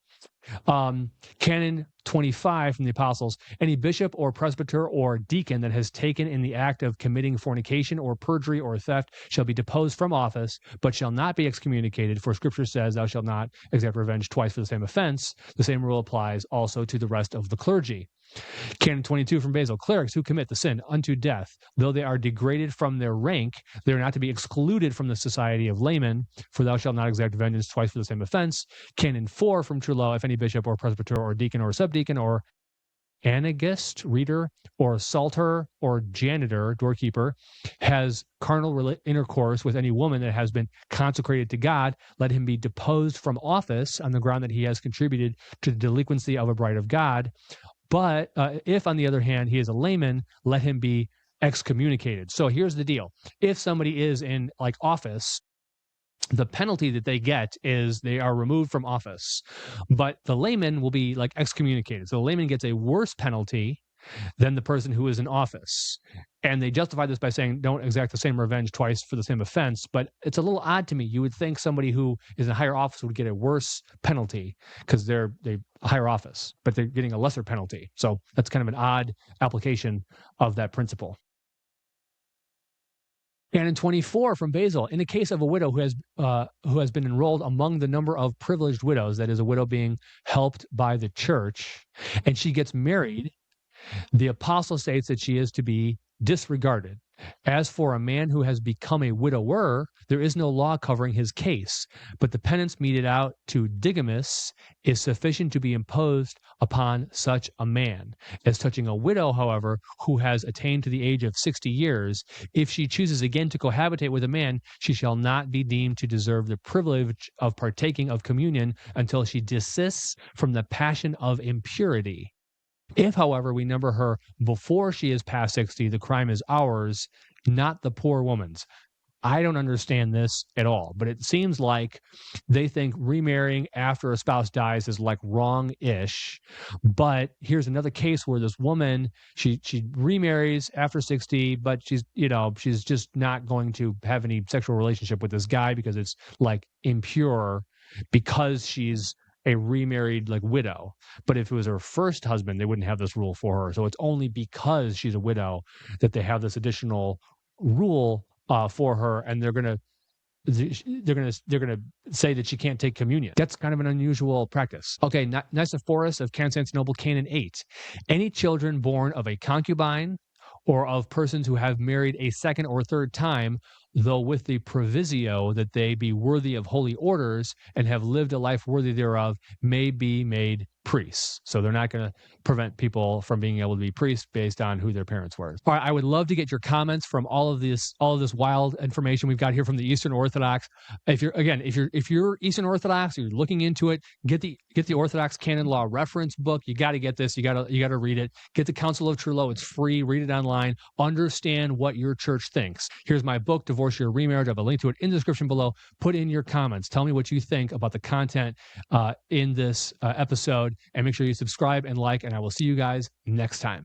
Canon 25 from the Apostles, any bishop or presbyter or deacon that has taken in the act of committing fornication or perjury or theft shall be deposed from office, but shall not be excommunicated, for Scripture says, thou shalt not exact revenge twice for the same offense. The same rule applies also to the rest of the clergy. Canon 22 from Basil, clerics who commit the sin unto death, though they are degraded from their rank, they are not to be excluded from the society of laymen, for thou shalt not exact vengeance twice for the same offense. Canon 4 from Trullo, if any bishop or presbyter or deacon or subdeacon or anagist, reader, or psalter or janitor, doorkeeper, has carnal intercourse with any woman that has been consecrated to God, let him be deposed from office on the ground that he has contributed to the delinquency of a bride of God. But if, on the other hand, he is a layman, let him be excommunicated. So here's the deal. If somebody is in like office, the penalty that they get is they are removed from office. But the layman will be like excommunicated. So the layman gets a worse penalty than the person who is in office. And they justify this by saying, don't exact the same revenge twice for the same offense. But it's a little odd to me. You would think somebody who is in a higher office would get a worse penalty because they're higher office, but they're getting a lesser penalty. So that's kind of an odd application of that principle. Canon 24 from Basil, in the case of a widow who has been enrolled among the number of privileged widows, that is, a widow being helped by the church, and she gets married, the apostle states that she is to be disregarded. As for a man who has become a widower, there is no law covering his case, but the penance meted out to digamous is sufficient to be imposed upon such a man. As touching a widow, however, who has attained to the age of 60 years, if she chooses again to cohabitate with a man, she shall not be deemed to deserve the privilege of partaking of communion until she desists from the passion of impurity. If, however, we number her before she is past 60, the crime is ours, not the poor woman's. I don't understand this at all, but it seems like they think remarrying after a spouse dies is like wrong-ish. But here's another case where this woman, she remarries after 60, but she's just not going to have any sexual relationship with this guy because it's like impure because she's a remarried like widow. But if it was her first husband, they wouldn't have this rule for her. So it's only because she's a widow that they have this additional rule for her, and they're gonna say that she can't take communion. That's kind of an unusual practice. Okay, Nicephorus of Constantinople, Canon 8. Any children born of a concubine or of persons who have married a second or third time, though with the proviso that they be worthy of holy orders and have lived a life worthy thereof, may be made priests. So they're not going to prevent people from being able to be priests based on who their parents were. All right, I would love to get your comments from all of this wild information we've got here from the Eastern Orthodox. If you're Eastern Orthodox, you're looking into it, get the Orthodox Canon Law Reference book. You got to get this. You got to read it. Get the Council of Trullo. It's free. Read it online. Understand what your church thinks. Here's my book, Divorce Your Remarriage. I have a link to it in the description below. Put in your comments. Tell me what you think about the content in this episode, and make sure you subscribe and like, and I will see you guys next time.